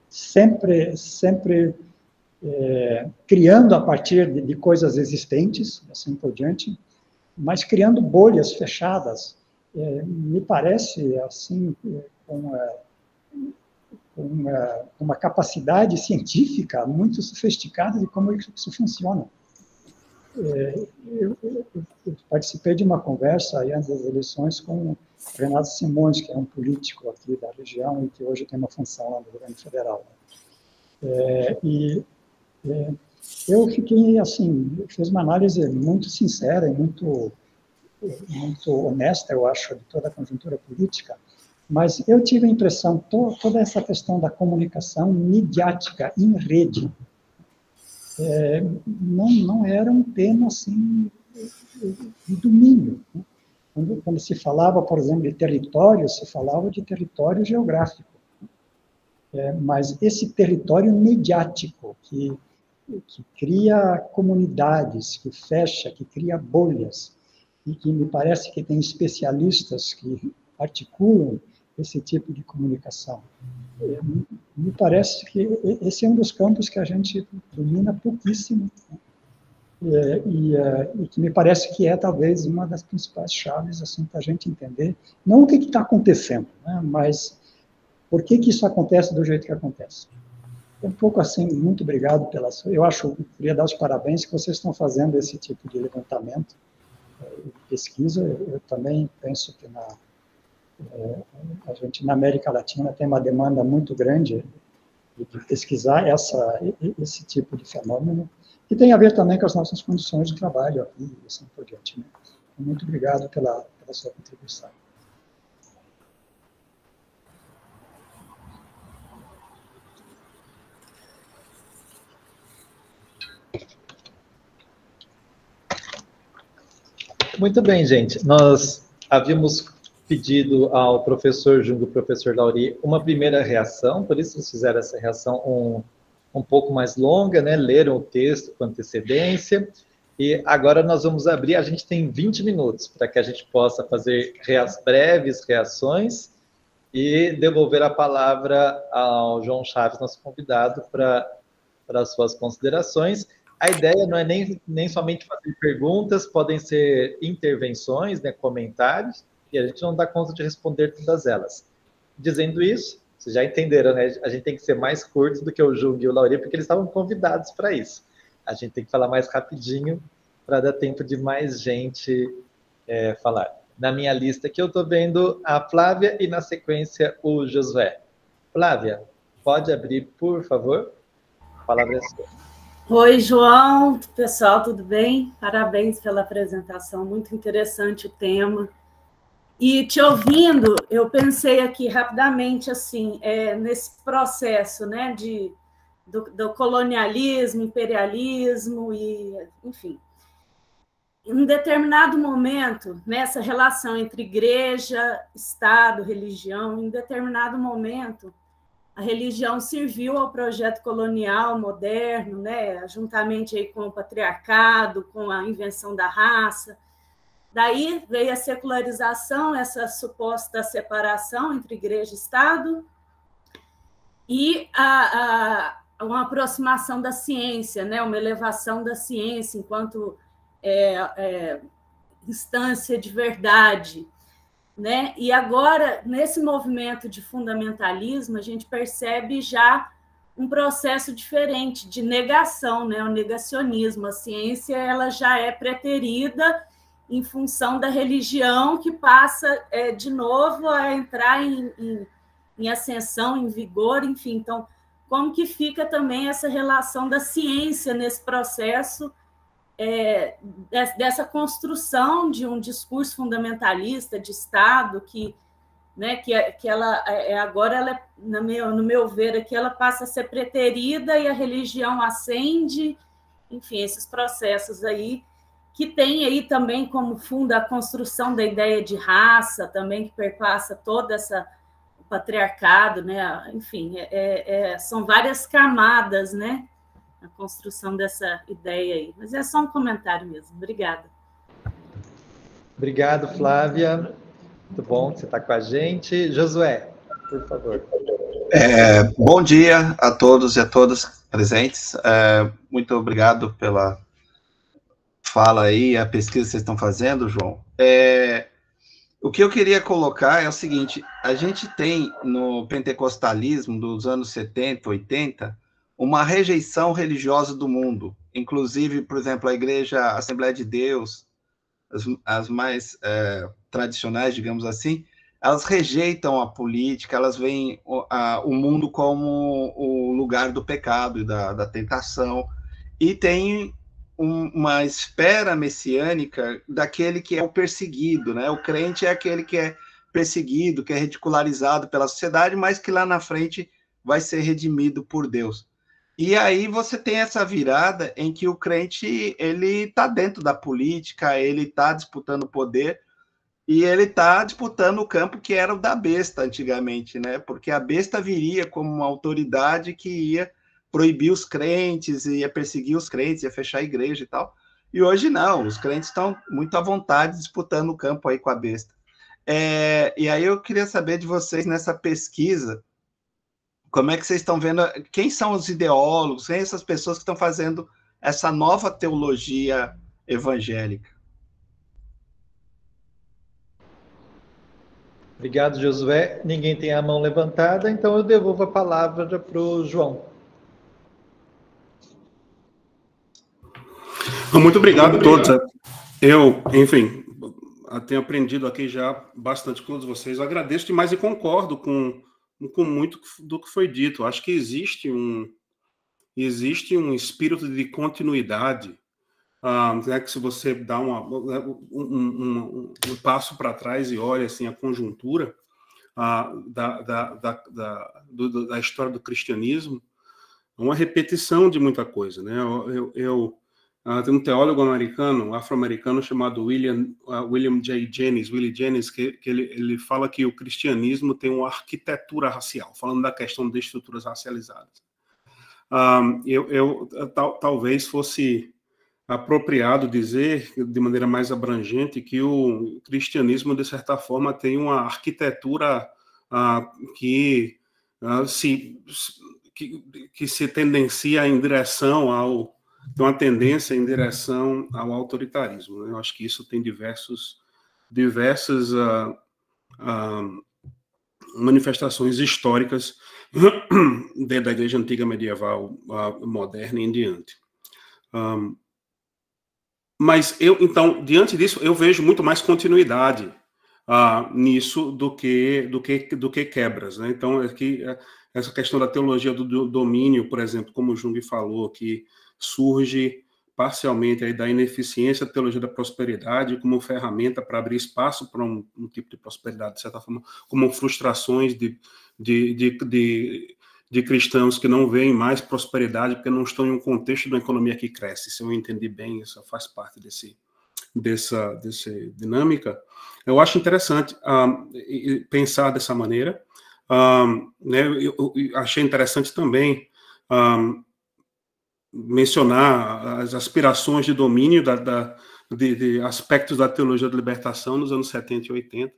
sempre criando a partir de coisas existentes, assim por diante, mas criando bolhas fechadas, me parece, assim, com uma capacidade científica muito sofisticada de como isso funciona. Eu participei de uma conversa aí antes das eleições com o Renato Simões, que é um político aqui da região e que hoje tem uma função lá no governo federal. Eu fiquei, assim, fiz uma análise muito sincera e muito honesta, eu acho, de toda a conjuntura política, mas eu tive a impressão, toda essa questão da comunicação midiática em rede, não era um tema, assim, de domínio. Né? Quando se falava, por exemplo, de território, se falava de território geográfico. Mas esse território mediático, que cria comunidades, que fecha, que cria bolhas, e que me parece que tem especialistas que articulam esse tipo de comunicação. Me parece que esse é um dos campos que a gente domina pouquíssimo, né? E que me parece que é talvez uma das principais chaves assim, para a gente entender, não o que está acontecendo, né? Mas por que isso acontece do jeito que acontece. Um pouco assim, muito obrigado pela sua... Eu queria dar os parabéns que vocês estão fazendo esse tipo de levantamento, pesquisa. Eu também penso que a gente, na América Latina, tem uma demanda muito grande de pesquisar esse tipo de fenômeno, que tem a ver também com as nossas condições de trabalho aqui, e assim por diante. Né? Muito obrigado pela sua contribuição. Muito bem, gente. Nós havíamos pedido ao professor Jung e ao professor Lauri uma primeira reação, por isso eles fizeram essa reação um pouco mais longa, né? Leram o texto com antecedência, e agora nós vamos abrir, a gente tem 20 minutos para que a gente possa fazer breves reações e devolver a palavra ao João Chaves, nosso convidado, para as suas considerações. A ideia não é nem somente fazer perguntas, podem ser intervenções, né, comentários, e a gente não dá conta de responder todas elas. Dizendo isso, vocês já entenderam, né? A gente tem que ser mais curto do que o Jung e o Lauri, porque eles estavam convidados para isso. A gente tem que falar mais rapidinho para dar tempo de mais gente falar. Na minha lista aqui eu estou vendo a Flávia e, na sequência, o Josué. Flávia, pode abrir, por favor? A palavra é sua. Oi, João, pessoal, tudo bem? Parabéns pela apresentação, muito interessante o tema. E te ouvindo, eu pensei aqui rapidamente, assim, nesse processo, né, do colonialismo, imperialismo, e, enfim. Em um determinado momento, nessa relação entre igreja, Estado, religião, em determinado momento, a religião serviu ao projeto colonial moderno, né, juntamente aí com o patriarcado, com a invenção da raça. Daí veio a secularização, essa suposta separação entre igreja e Estado, e uma aproximação da ciência, né, uma elevação da ciência enquanto instância de verdade. Né? E agora, nesse movimento de fundamentalismo, a gente percebe já um processo diferente de negação, né? O negacionismo. A ciência ela já é preterida em função da religião, que passa de novo a entrar em ascensão, em vigor, enfim. Então, como que fica também essa relação da ciência nesse processo dessa construção de um discurso fundamentalista de Estado que ela agora, no meu ver aqui, ela passa a ser preterida e a religião ascende, enfim, esses processos aí, que tem aí também como fundo a construção da ideia de raça, também que perpassa toda o patriarcado, né? Enfim, são várias camadas, né? A construção dessa ideia aí. Mas é só um comentário mesmo. Obrigada. Obrigado, Flávia. Muito bom que você está com a gente. Josué, por favor. Bom dia a todos e a todas presentes. Muito obrigado pela fala aí, a pesquisa que vocês estão fazendo, João. O que eu queria colocar é o seguinte: a gente tem no pentecostalismo dos anos 70, 80, uma rejeição religiosa do mundo, inclusive, por exemplo, a Igreja Assembleia de Deus, as mais tradicionais, digamos assim, elas rejeitam a política, elas veem o mundo como o lugar do pecado e da tentação, e tem uma espera messiânica daquele que é o perseguido, né? O crente é aquele que é perseguido, que é ridicularizado pela sociedade, mas que lá na frente vai ser redimido por Deus. E aí você tem essa virada em que o crente ele está dentro da política, ele está disputando poder e ele está disputando o campo que era o da besta antigamente, né? Porque a besta viria como uma autoridade que ia proibir os crentes, ia perseguir os crentes, ia fechar a igreja e tal. E hoje não, os crentes estão muito à vontade disputando o campo aí com a besta. E aí eu queria saber de vocês nessa pesquisa, como é que vocês estão vendo, quem são os ideólogos, quem são essas pessoas que estão fazendo essa nova teologia evangélica? Obrigado, Josué. Ninguém tem a mão levantada, então eu devolvo a palavra para o João. Muito obrigado a todos. Eu, enfim, tenho aprendido aqui já bastante com todos vocês. Eu agradeço demais e concordo com muito do que foi dito. Acho que existe um espírito de continuidade, né, que se você dá um passo para trás e olha assim, a conjuntura da história do cristianismo, é uma repetição de muita coisa, né? Tem um teólogo americano, afro-americano, chamado William J. Jennings, Willie Jennings, que ele fala que o cristianismo tem uma arquitetura racial, falando da questão de estruturas racializadas. Talvez fosse apropriado dizer, de maneira mais abrangente, que o cristianismo, de certa forma, tem uma arquitetura que se tendencia em direção tem uma tendência em direção ao autoritarismo, né? Eu acho que isso tem diversas manifestações históricas desde a Igreja Antiga Medieval moderna e em diante. Mas então, diante disso, eu vejo muito mais continuidade nisso do que quebras, né? Então, aqui, essa questão da teologia do domínio, por exemplo, como o Jung falou, que surge parcialmente aí da ineficiência da teologia da prosperidade como ferramenta para abrir espaço para um tipo de prosperidade, de certa forma, como frustrações de cristãos que não veem mais prosperidade porque não estão em um contexto de uma economia que cresce. Se eu entendi bem, isso faz parte dessa dinâmica. Eu acho interessante pensar dessa maneira. Né, eu achei interessante também mencionar as aspirações de domínio de aspectos da teologia da libertação nos anos 70 e 80.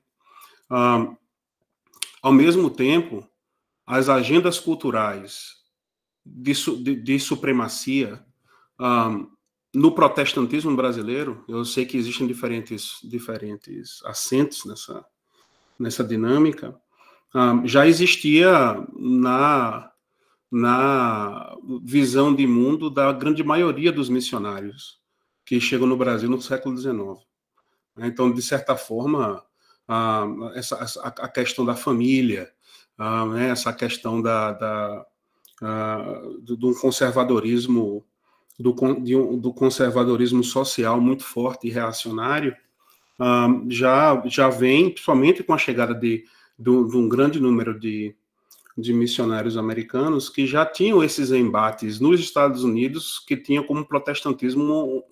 Ao mesmo tempo, as agendas culturais de supremacia no protestantismo brasileiro, eu sei que existem diferentes assentos nessa dinâmica, já existia na visão de mundo da grande maioria dos missionários que chegam no Brasil no século XIX. Então, de certa forma, a questão da família, essa questão do conservadorismo, do conservadorismo social muito forte e reacionário, já vem, principalmente com a chegada de um grande número de missionários americanos que já tinham esses embates nos Estados Unidos, que tinham como protestantismo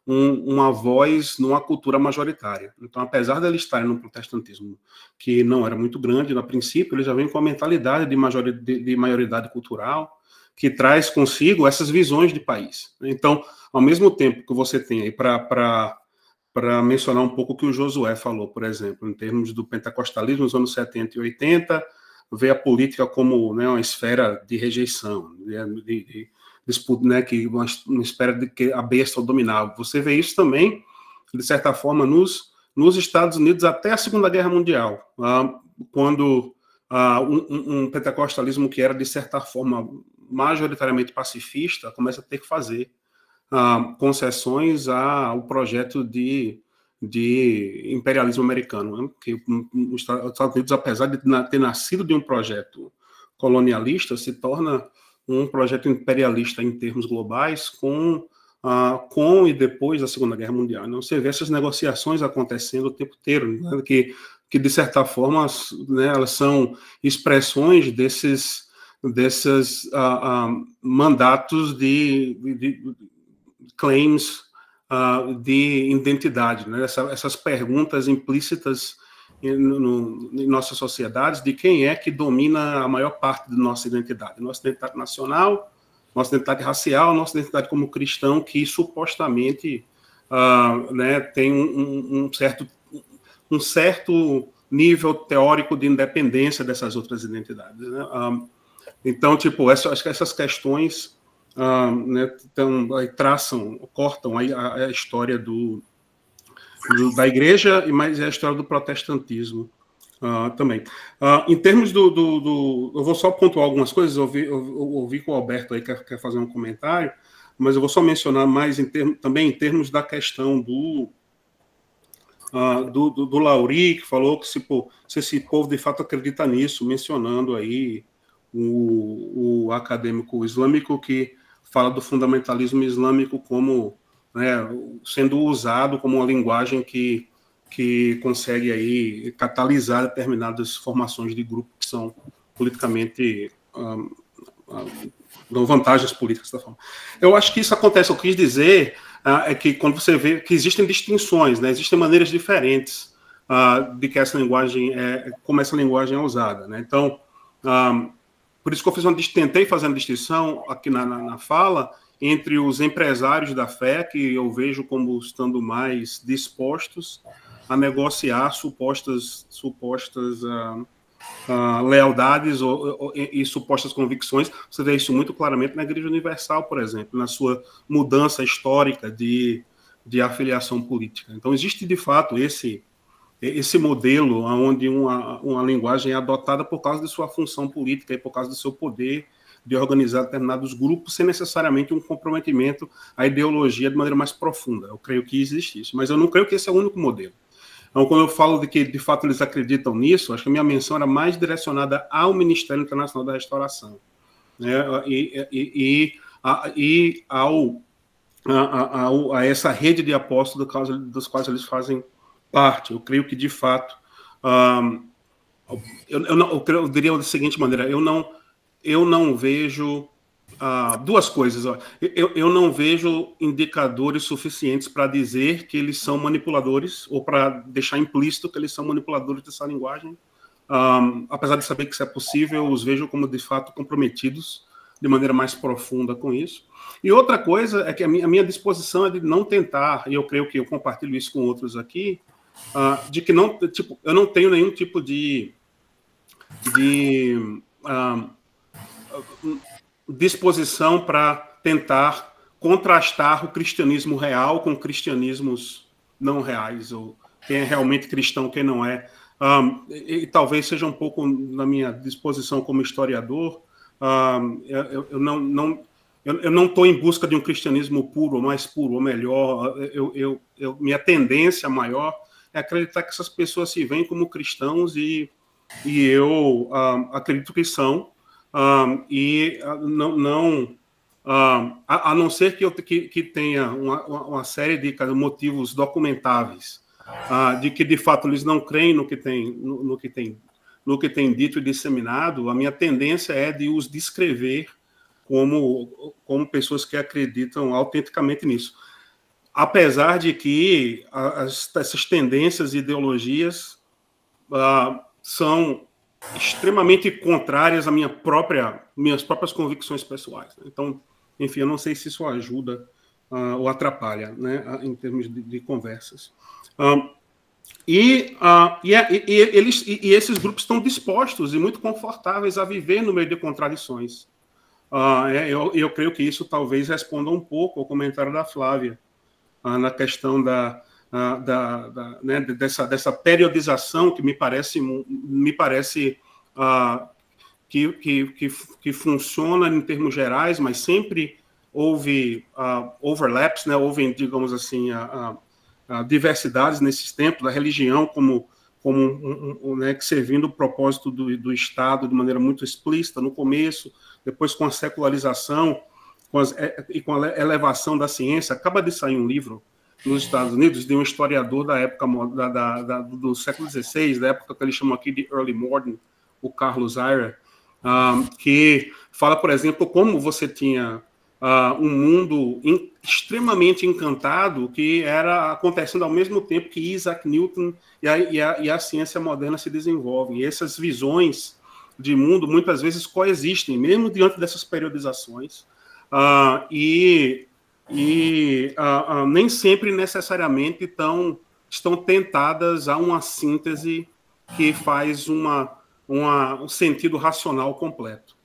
uma voz numa cultura majoritária. Então, apesar de eles estarem no protestantismo que não era muito grande, no princípio, eles já vêm com a mentalidade de maioridade cultural, que traz consigo essas visões de país. Então, ao mesmo tempo que você tem aí, para mencionar um pouco o que o Josué falou, por exemplo, em termos do pentecostalismo nos anos 70 e 80, vê a política como, né, uma esfera de rejeição, né, que uma esfera de que a besta dominava. Você vê isso também, de certa forma, nos Estados Unidos até a Segunda Guerra Mundial, quando um pentecostalismo que era, de certa forma, majoritariamente pacifista, começa a ter que fazer concessões ao projeto de imperialismo americano, né? Que os Estados Unidos, apesar de ter nascido de um projeto colonialista, se torna um projeto imperialista em termos globais com e depois da Segunda Guerra Mundial. Então, você vê essas negociações acontecendo o tempo inteiro, né? que de certa forma, né, elas são expressões desses mandatos de claims de identidade, né? Essas perguntas implícitas em nossas sociedades de quem é que domina a maior parte da nossa identidade nacional, nossa identidade racial, nossa identidade como cristão, que supostamente né, tem um certo nível teórico de independência dessas outras identidades, né? Então, tipo, acho que essas questões né, cortam a história da igreja, mas é a história do protestantismo também. Em termos eu vou só pontuar algumas coisas, eu ouvi que o Alberto aí quer fazer um comentário, mas eu vou só mencionar mais também em termos da questão do Lauri, que falou que se esse povo de fato acredita nisso, mencionando aí o acadêmico islâmico que fala do fundamentalismo islâmico como, né, sendo usado como uma linguagem que consegue aí catalisar determinadas formações de grupo que são politicamente dão vantagens políticas da forma. Eu acho que isso acontece. Eu quis dizer é que quando você vê que existem distinções, né, existem maneiras diferentes de que essa linguagem como essa linguagem é usada, né? Então, por isso que eu tentei fazer uma distinção aqui na fala entre os empresários da fé, que eu vejo como estando mais dispostos a negociar supostas lealdades e supostas convicções. Você vê isso muito claramente na Igreja Universal, por exemplo, na sua mudança histórica de afiliação política. Então, existe, de fato, esse modelo onde uma linguagem é adotada por causa de sua função política e por causa do seu poder de organizar determinados grupos sem necessariamente um comprometimento à ideologia de maneira mais profunda. Eu creio que existe isso, mas eu não creio que esse é o único modelo. Então, quando eu falo de que, de fato, eles acreditam nisso, acho que a minha menção era mais direcionada ao Ministério Internacional da Restauração, né, e a essa rede de apóstolos dos quais eles fazem parte. Eu creio que, de fato, eu diria da seguinte maneira, eu não vejo duas coisas. Eu não vejo indicadores suficientes para dizer que eles são manipuladores ou para deixar implícito que eles são manipuladores dessa linguagem. Apesar de saber que isso é possível, eu os vejo como, de fato, comprometidos de maneira mais profunda com isso. E outra coisa é que a minha disposição é de não tentar, e eu creio que eu compartilho isso com outros aqui, de que eu não tenho nenhum tipo de disposição para tentar contrastar o cristianismo real com cristianismos não reais, ou quem é realmente cristão, quem não é. E talvez seja um pouco na minha disposição como historiador. Eu não estou em busca de um cristianismo puro, ou mais puro, ou melhor. Minha tendência maior é acreditar que essas pessoas se veem como cristãos e eu acredito que são. A não ser que tenha uma série de motivos documentáveis de que de fato eles não creem no que tem dito e disseminado, a minha tendência é de os descrever como pessoas que acreditam autenticamente nisso, apesar de que essas tendências e ideologias são extremamente contrárias às minhas próprias convicções pessoais. Então, enfim, eu não sei se isso ajuda ou atrapalha, né, em termos de conversas. Esses grupos estão dispostos e muito confortáveis a viver no meio de contradições. Eu creio que isso talvez responda um pouco ao comentário da Flávia na questão dessa periodização que me parece que funciona em termos gerais, mas sempre houve overlaps, né? Houve, digamos assim, diversidades nesses tempos, da religião como né, servindo o propósito do Estado de maneira muito explícita no começo, depois com a secularização e com a elevação da ciência. Acaba de sair um livro nos Estados Unidos de um historiador da época do século XVI, da época que eles chamam aqui de Early Modern, o Carlos Eyre, que fala, por exemplo, como você tinha um mundo extremamente encantado que era acontecendo ao mesmo tempo que Isaac Newton e a ciência moderna se desenvolvem. E essas visões de mundo muitas vezes coexistem, mesmo diante dessas periodizações, nem sempre necessariamente estão tentadas a uma síntese que faz um sentido racional completo.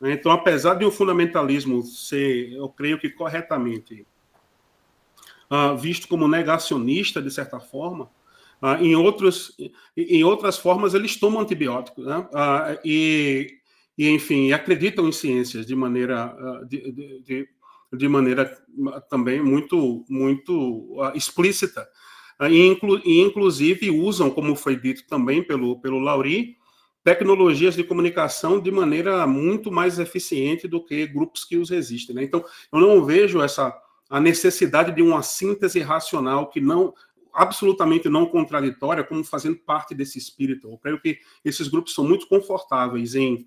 Então, apesar de o fundamentalismo ser, eu creio que corretamente, visto como negacionista, de certa forma, em outras formas eles tomam antibióticos, né? Enfim, acreditam em ciências de maneira também muito explícita, e inclusive usam, como foi dito também pelo Laury, tecnologias de comunicação de maneira muito mais eficiente do que grupos que os resistem, né? Então, eu não vejo a necessidade de uma síntese racional que absolutamente não contraditória como fazendo parte desse espírito. Eu creio que esses grupos são muito confortáveis em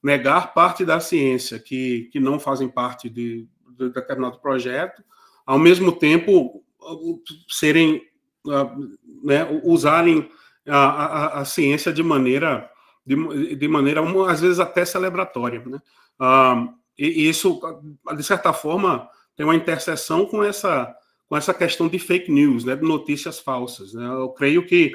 negar parte da ciência que não fazem parte de determinado projeto, ao mesmo tempo usarem a ciência de maneira às vezes até celebratória, né? E isso, de certa forma, tem uma interseção com essa questão de fake news, né, de notícias falsas, né? Eu creio que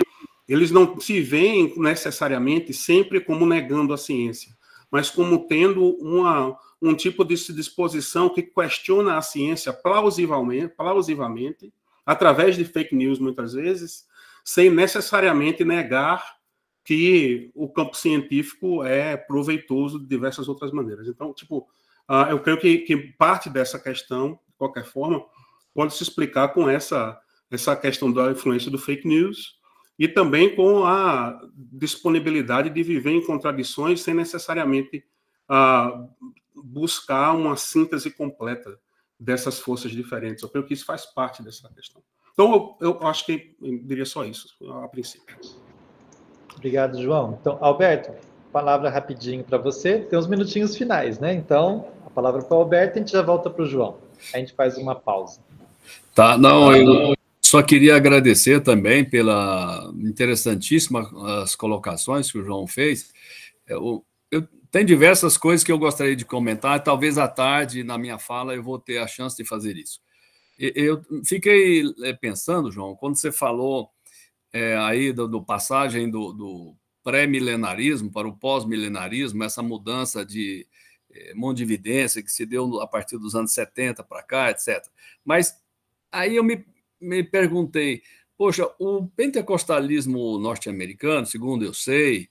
eles não se veem necessariamente sempre como negando a ciência, mas como tendo um tipo de disposição que questiona a ciência plausivamente, através de fake news, muitas vezes, sem necessariamente negar que o campo científico é proveitoso de diversas outras maneiras. Então, eu creio que parte dessa questão, de qualquer forma, pode se explicar com essa questão da influência do fake news e também com a disponibilidade de viver em contradições sem necessariamente buscar uma síntese completa dessas forças diferentes. Eu creio que isso faz parte dessa questão. Então, eu acho que eu diria só isso, a princípio. Obrigado, João. Então, Alberto, palavra rapidinho para você. Tem uns minutinhos finais, né? Então, a palavra para o Alberto e a gente já volta para o João. A gente faz uma pausa. Tá, não, eu só queria agradecer também pela interessantíssimas colocações que o João fez. Tem diversas coisas que eu gostaria de comentar, talvez à tarde, na minha fala, eu vou ter a chance de fazer isso. Eu fiquei pensando, João, quando você falou aí do passagem do pré-milenarismo para o pós-milenarismo, essa mudança de mundividência que se deu a partir dos anos 70 para cá, etc. Mas aí eu me perguntei, poxa, o pentecostalismo norte-americano, segundo eu sei,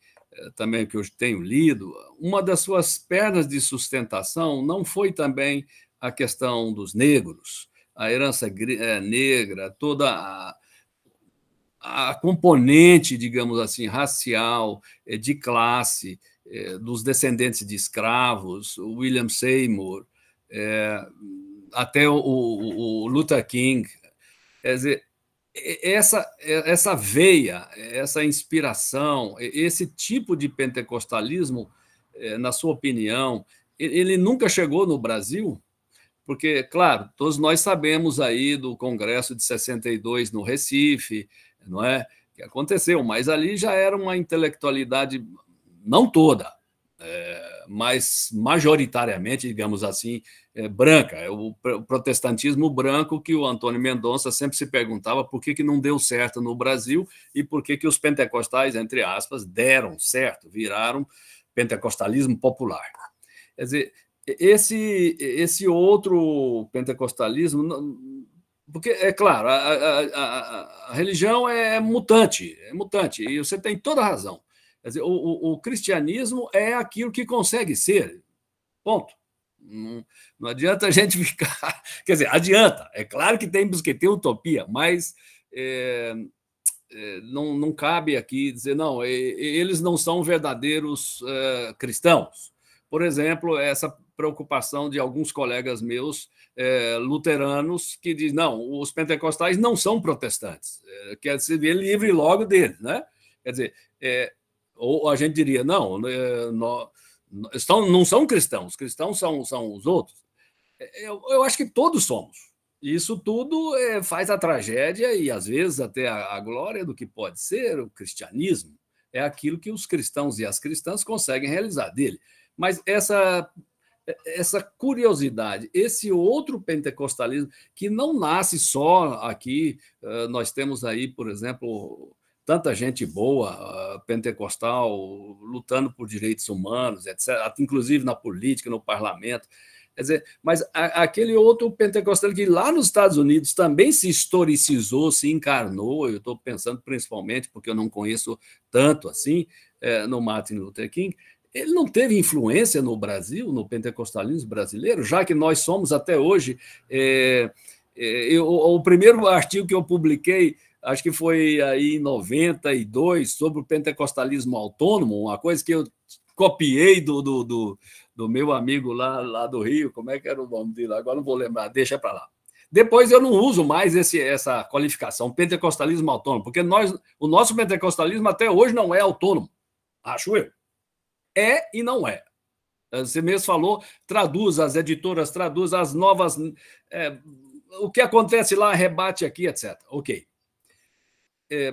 também que eu tenho lido, uma das suas pernas de sustentação não foi também a questão dos negros, a herança negra, toda a componente, digamos assim, racial, de classe, dos descendentes de escravos, William Seymour, até o Luther King. Quer dizer, essa veia, essa inspiração, esse tipo de pentecostalismo, na sua opinião, ele nunca chegou no Brasil? Porque, claro, todos nós sabemos aí do Congresso de 62 no Recife, não é? Que aconteceu, mas ali já era uma intelectualidade, não toda, mas majoritariamente, digamos assim, branca. O protestantismo branco que o Antônio Mendonça sempre se perguntava por que não deu certo no Brasil e por que os pentecostais, entre aspas, deram certo, viraram pentecostalismo popular. Quer dizer, esse outro pentecostalismo, porque, é claro, a religião é mutante, e você tem toda a razão. Quer dizer, o cristianismo é aquilo que consegue ser, ponto. Não adianta a gente ficar... Quer dizer, adianta, é claro que temos que ter utopia, mas não cabe aqui dizer, não, eles não são verdadeiros cristãos. Por exemplo, essa preocupação de alguns colegas meus luteranos que dizem, não, os pentecostais não são protestantes, quer dizer, livre logo deles, né? Quer dizer, Ou a gente diria, não, não são cristãos, os cristãos são os outros. Eu acho que todos somos. Isso tudo faz a tragédia e, às vezes, até a glória do que pode ser o cristianismo. É aquilo que os cristãos e as cristãs conseguem realizar dele. Mas essa curiosidade, esse outro pentecostalismo, que não nasce só aqui, nós temos aí, por exemplo, tanta gente boa, pentecostal, lutando por direitos humanos, etc., inclusive na política, no parlamento. Quer dizer, mas aquele outro pentecostal que lá nos Estados Unidos também se historicizou, se encarnou, eu estou pensando principalmente, porque eu não conheço tanto assim, no Martin Luther King, ele não teve influência no Brasil, no pentecostalismo brasileiro, já que nós somos até hoje... o primeiro artigo que eu publiquei, acho que foi aí em 92, sobre o pentecostalismo autônomo, uma coisa que eu copiei do meu amigo lá do Rio, como é que era o nome dele? Agora não vou lembrar, deixa para lá. Depois eu não uso mais essa qualificação, pentecostalismo autônomo, porque o nosso pentecostalismo até hoje não é autônomo, acho eu. É e não é. Você mesmo falou, traduz, as editoras traduz as novas... o que acontece lá, rebate aqui, etc. Ok.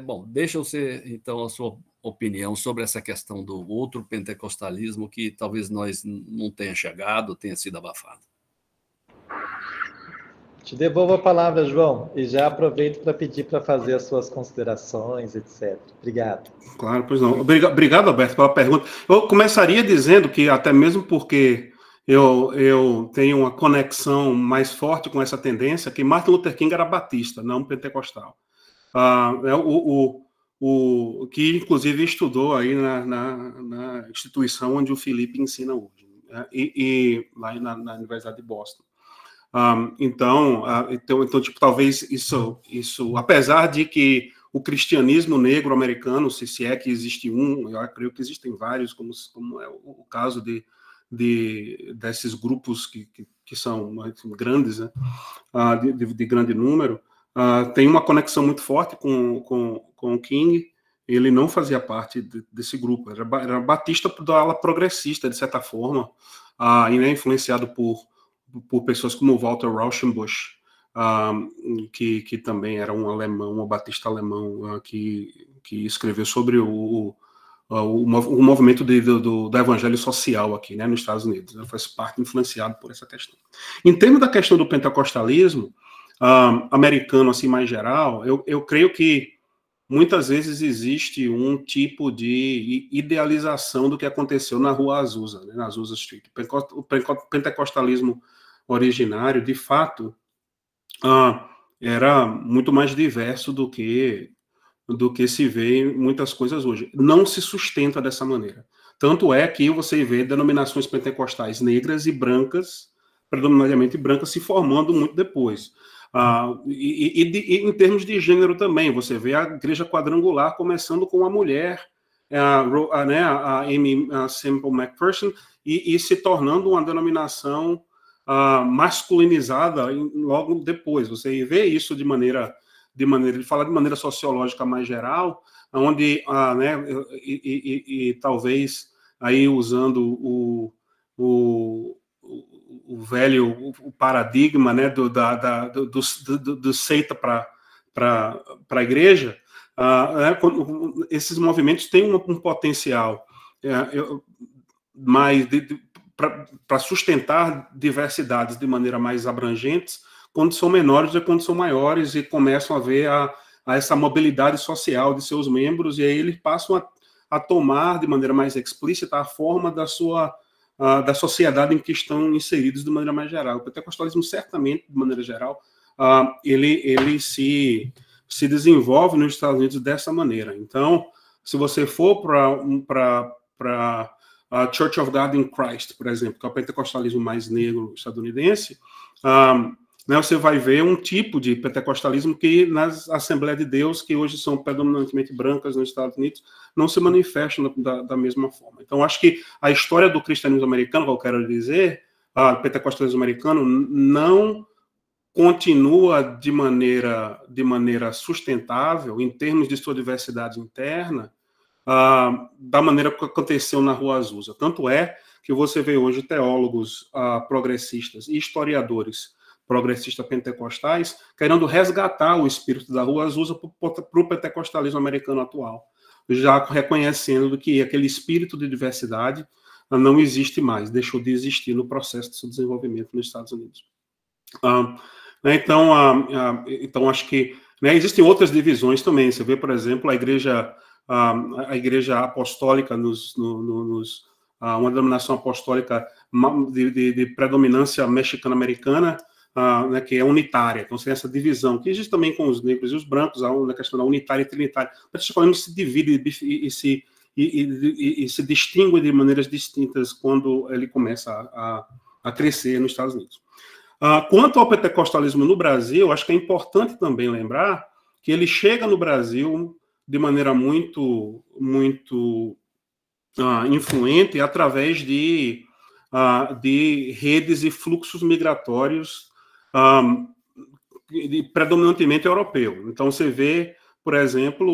Bom, deixa eu ser, então, a sua opinião sobre essa questão do outro pentecostalismo que talvez nós não tenha chegado, tenha sido abafado. Te devolvo a palavra, João, e já aproveito para pedir para fazer as suas considerações, etc. Obrigado. Claro, pois não. Obrigado, Alberto, pela pergunta. Eu começaria dizendo que, até mesmo porque eu tenho uma conexão mais forte com essa tendência, que Martin Luther King era batista, não pentecostal. Que inclusive estudou aí na instituição onde o Felipe ensina hoje, né? e lá na Universidade de Boston. Então, tipo, talvez isso, apesar de que o cristianismo negro americano, se é que existe eu creio que existem vários, como é o caso desses grupos que são grandes, né? de grande número, tem uma conexão muito forte com o King. Ele não fazia parte desse grupo, era batista da ala progressista, de certa forma, e influenciado por pessoas como Walter Rauschenbusch, que também era um alemão, um batista alemão, que escreveu sobre o movimento do evangelho social aqui, né, nos Estados Unidos. Ele faz parte, influenciado por essa questão. Em termos da questão do pentecostalismo americano, assim, mais geral, eu creio que muitas vezes existe um tipo de idealização do que aconteceu na Rua Azusa, né, na Azusa Street. O pentecostalismo originário, de fato, era muito mais diverso do que se vê em muitas coisas hoje. Não se sustenta dessa maneira. Tanto é que você vê denominações pentecostais negras e brancas, predominantemente brancas, se formando muito depois. E em termos de gênero também, você vê a igreja quadrangular começando com uma mulher, a Amy Semple McPherson, e se tornando uma denominação masculinizada logo depois. Você vê isso de maneira, ele fala de maneira sociológica mais geral, onde, e talvez aí usando o velho paradigma, né, do seita para a igreja, esses movimentos têm um potencial mais para sustentar diversidades de maneira mais abrangentes, quando são menores e quando são maiores, e começam a ver essa mobilidade social de seus membros, e aí eles passam a tomar de maneira mais explícita a forma da sociedade em que estão inseridos de maneira mais geral. O pentecostalismo, certamente, de maneira geral, ele se desenvolve nos Estados Unidos dessa maneira. Então, se você for para a Church of God in Christ, por exemplo, que é o pentecostalismo mais negro estadunidense, você vai ver um tipo de pentecostalismo que nas Assembleias de Deus, que hoje são predominantemente brancas nos Estados Unidos, não se manifestam da mesma forma. Então, acho que a história do cristianismo americano, que eu quero dizer, o pentecostalismo americano não continua de maneira sustentável, em termos de sua diversidade interna, da maneira que aconteceu na Rua Azusa. Tanto é que você vê hoje teólogos progressistas e historiadores progressistas pentecostais querendo resgatar o espírito da Rua Azusa para o pentecostalismo americano atual, já reconhecendo que aquele espírito de diversidade não existe mais, deixou de existir no processo de seu desenvolvimento nos Estados Unidos. Então, acho que existem outras divisões também. Você vê, por exemplo, a igreja apostólica, uma denominação apostólica de predominância mexicana-americana, que é unitária. Então, tem essa divisão, que existe também com os negros e os brancos, na questão da unitária e trinitária. O pentecostalismo se divide e se distingue de maneiras distintas quando ele começa a crescer nos Estados Unidos. Quanto ao pentecostalismo no Brasil, acho que é importante também lembrar que ele chega no Brasil de maneira muito influente através de redes e fluxos migratórios predominantemente europeu. Então, você vê, por exemplo,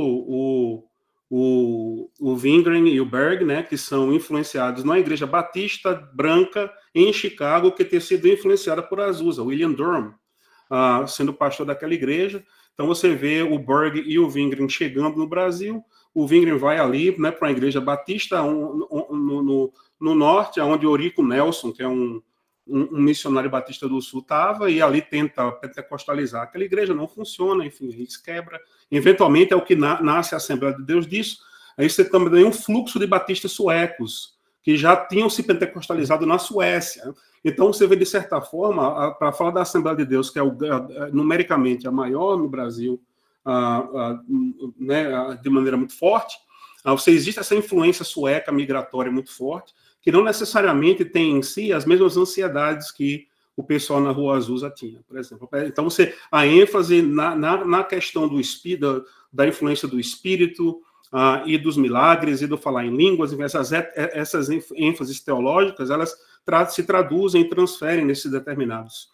o Wingren e o Berg, que são influenciados na Igreja Batista Branca em Chicago, que tem sido influenciada por Azusa, William Durham, sendo pastor daquela igreja. Então, você vê o Berg e o Wingren chegando no Brasil. O Wingren vai ali para uma igreja batista no norte, onde Eurico Nelson, que é um missionário batista do sul, estava, e ali tenta pentecostalizar aquela igreja, não funciona, enfim, isso quebra. Eventualmente é o que nasce a Assembleia de Deus disso. Aí você também tem um fluxo de batistas suecos, que já tinham se pentecostalizado na Suécia. Então, você vê, de certa forma, para falar da Assembleia de Deus, que é numericamente a maior no Brasil, de maneira muito forte, existe essa influência sueca migratória muito forte, que não necessariamente tem em si as mesmas ansiedades que o pessoal na Rua Azusa tinha, por exemplo. Então, a ênfase na questão do espírito, da influência do espírito e dos milagres e do falar em línguas, essas ênfases teológicas, elas se traduzem e transferem nesses determinados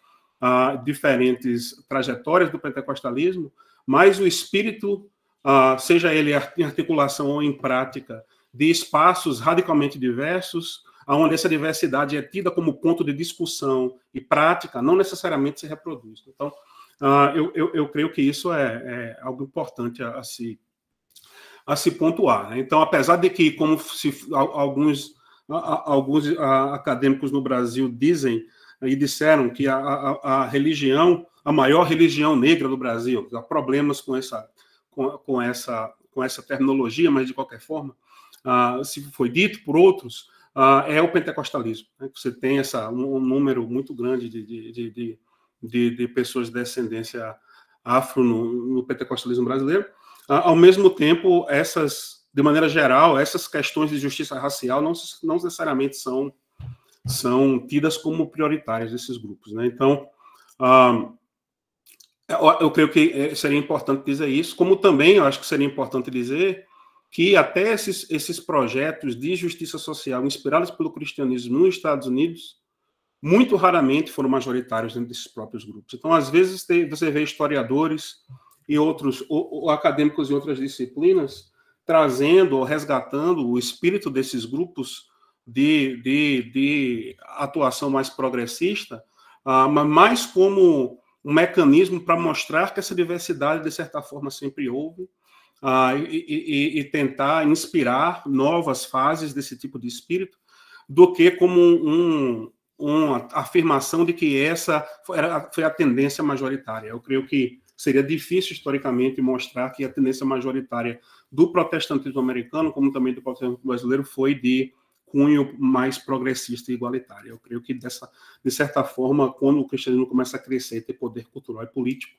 diferentes trajetórias do pentecostalismo, mas o espírito, seja ele em articulação ou em prática, de espaços radicalmente diversos, onde essa diversidade é tida como ponto de discussão e prática, não necessariamente se reproduz. Então, eu creio que isso é algo importante a se pontuar. Então, apesar de que, como alguns acadêmicos no Brasil dizem e disseram que a maior religião negra do Brasil, há problemas com essa terminologia, mas de qualquer forma, se foi dito por outros, é o pentecostalismo. Você tem um número muito grande de pessoas de descendência afro no pentecostalismo brasileiro. Ao mesmo tempo, de maneira geral, essas questões de justiça racial não necessariamente são tidas como prioritárias desses grupos. Então, eu creio que seria importante dizer isso, como também eu acho que seria importante dizer que até esses projetos de justiça social inspirados pelo cristianismo nos Estados Unidos, muito raramente foram majoritários dentro desses próprios grupos. Então, às vezes, você vê historiadores e outros ou acadêmicos em outras disciplinas trazendo ou resgatando o espírito desses grupos de atuação mais progressista, mas mais como um mecanismo para mostrar que essa diversidade, de certa forma, sempre houve, e tentar inspirar novas fases desse tipo de espírito, do que como uma afirmação de que essa foi a tendência majoritária. Eu creio que seria difícil, historicamente, mostrar que a tendência majoritária do protestantismo americano, como também do protestantismo brasileiro, foi de cunho mais progressista e igualitário. Eu creio que, de certa forma, quando o cristianismo começa a crescer e ter poder cultural e político,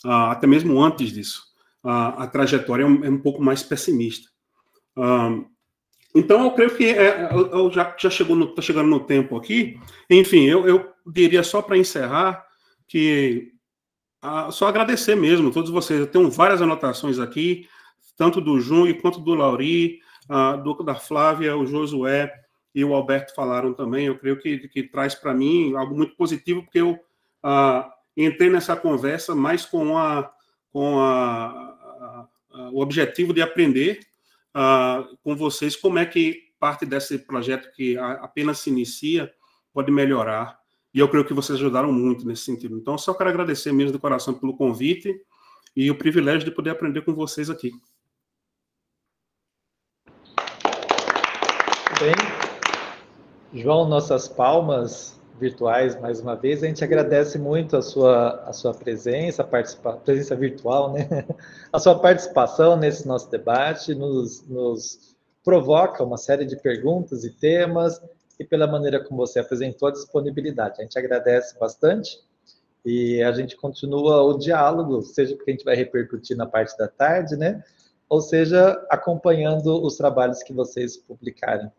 até mesmo antes disso, a trajetória é um pouco mais pessimista. Então, eu creio que eu já estou chegando no tempo aqui. Enfim, eu diria, só para encerrar, que só agradecer mesmo a todos vocês. Eu tenho várias anotações aqui, tanto do Júnior quanto do Lauri, da Flávia, o Josué e o Alberto falaram também. Eu creio que traz para mim algo muito positivo, porque eu entrei nessa conversa mais com o objetivo de aprender, com vocês como é que parte desse projeto que apenas se inicia pode melhorar. E eu creio que vocês ajudaram muito nesse sentido. Então, eu só quero agradecer mesmo de coração pelo convite e o privilégio de poder aprender com vocês aqui. Bem, João, nossas palmas virtuais, mais uma vez, a gente agradece muito a sua presença, presença virtual, né? A sua participação nesse nosso debate, nos provoca uma série de perguntas e temas, e pela maneira como você apresentou a disponibilidade. A gente agradece bastante, e a gente continua o diálogo, seja porque a gente vai repercutir na parte da tarde, né? Ou seja, acompanhando os trabalhos que vocês publicarem.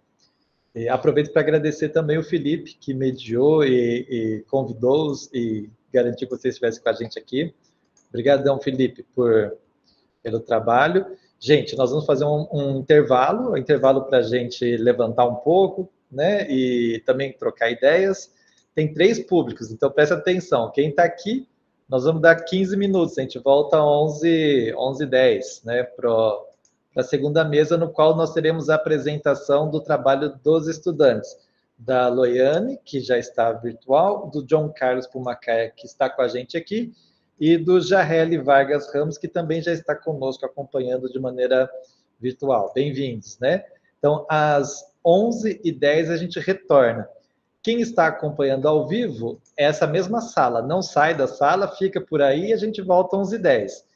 E aproveito para agradecer também o Felipe, que mediou e convidou-os e garantiu que vocês estivessem com a gente aqui. Obrigadão, Felipe, pelo trabalho. Gente, nós vamos fazer um intervalo para a gente levantar um pouco, né? E também trocar ideias. Tem 3 públicos, então presta atenção. Quem está aqui, nós vamos dar 15 minutos. A gente volta às 11h10, né? Para a segunda mesa, no qual nós teremos a apresentação do trabalho dos estudantes, da Loiane, que já está virtual, do John Carlos Pumacaia, que está com a gente aqui, e do Jarreli Vargas Ramos, que também já está conosco acompanhando de maneira virtual. Bem-vindos, né? Então, às 11h10 a gente retorna. Quem está acompanhando ao vivo é essa mesma sala, não sai da sala, fica por aí e a gente volta às 11h10.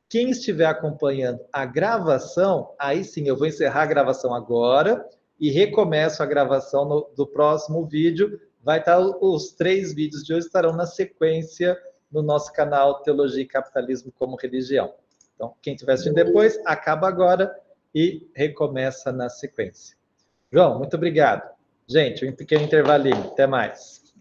Quem estiver acompanhando a gravação, aí sim, eu vou encerrar a gravação agora e recomeço a gravação do próximo vídeo. Vai estar, os 3 vídeos de hoje estarão na sequência no nosso canal Teologia e Capitalismo como Religião. Então, quem estiver assistindo depois, acaba agora e recomeça na sequência. João, muito obrigado. Gente, um pequeno intervalinho. Até mais.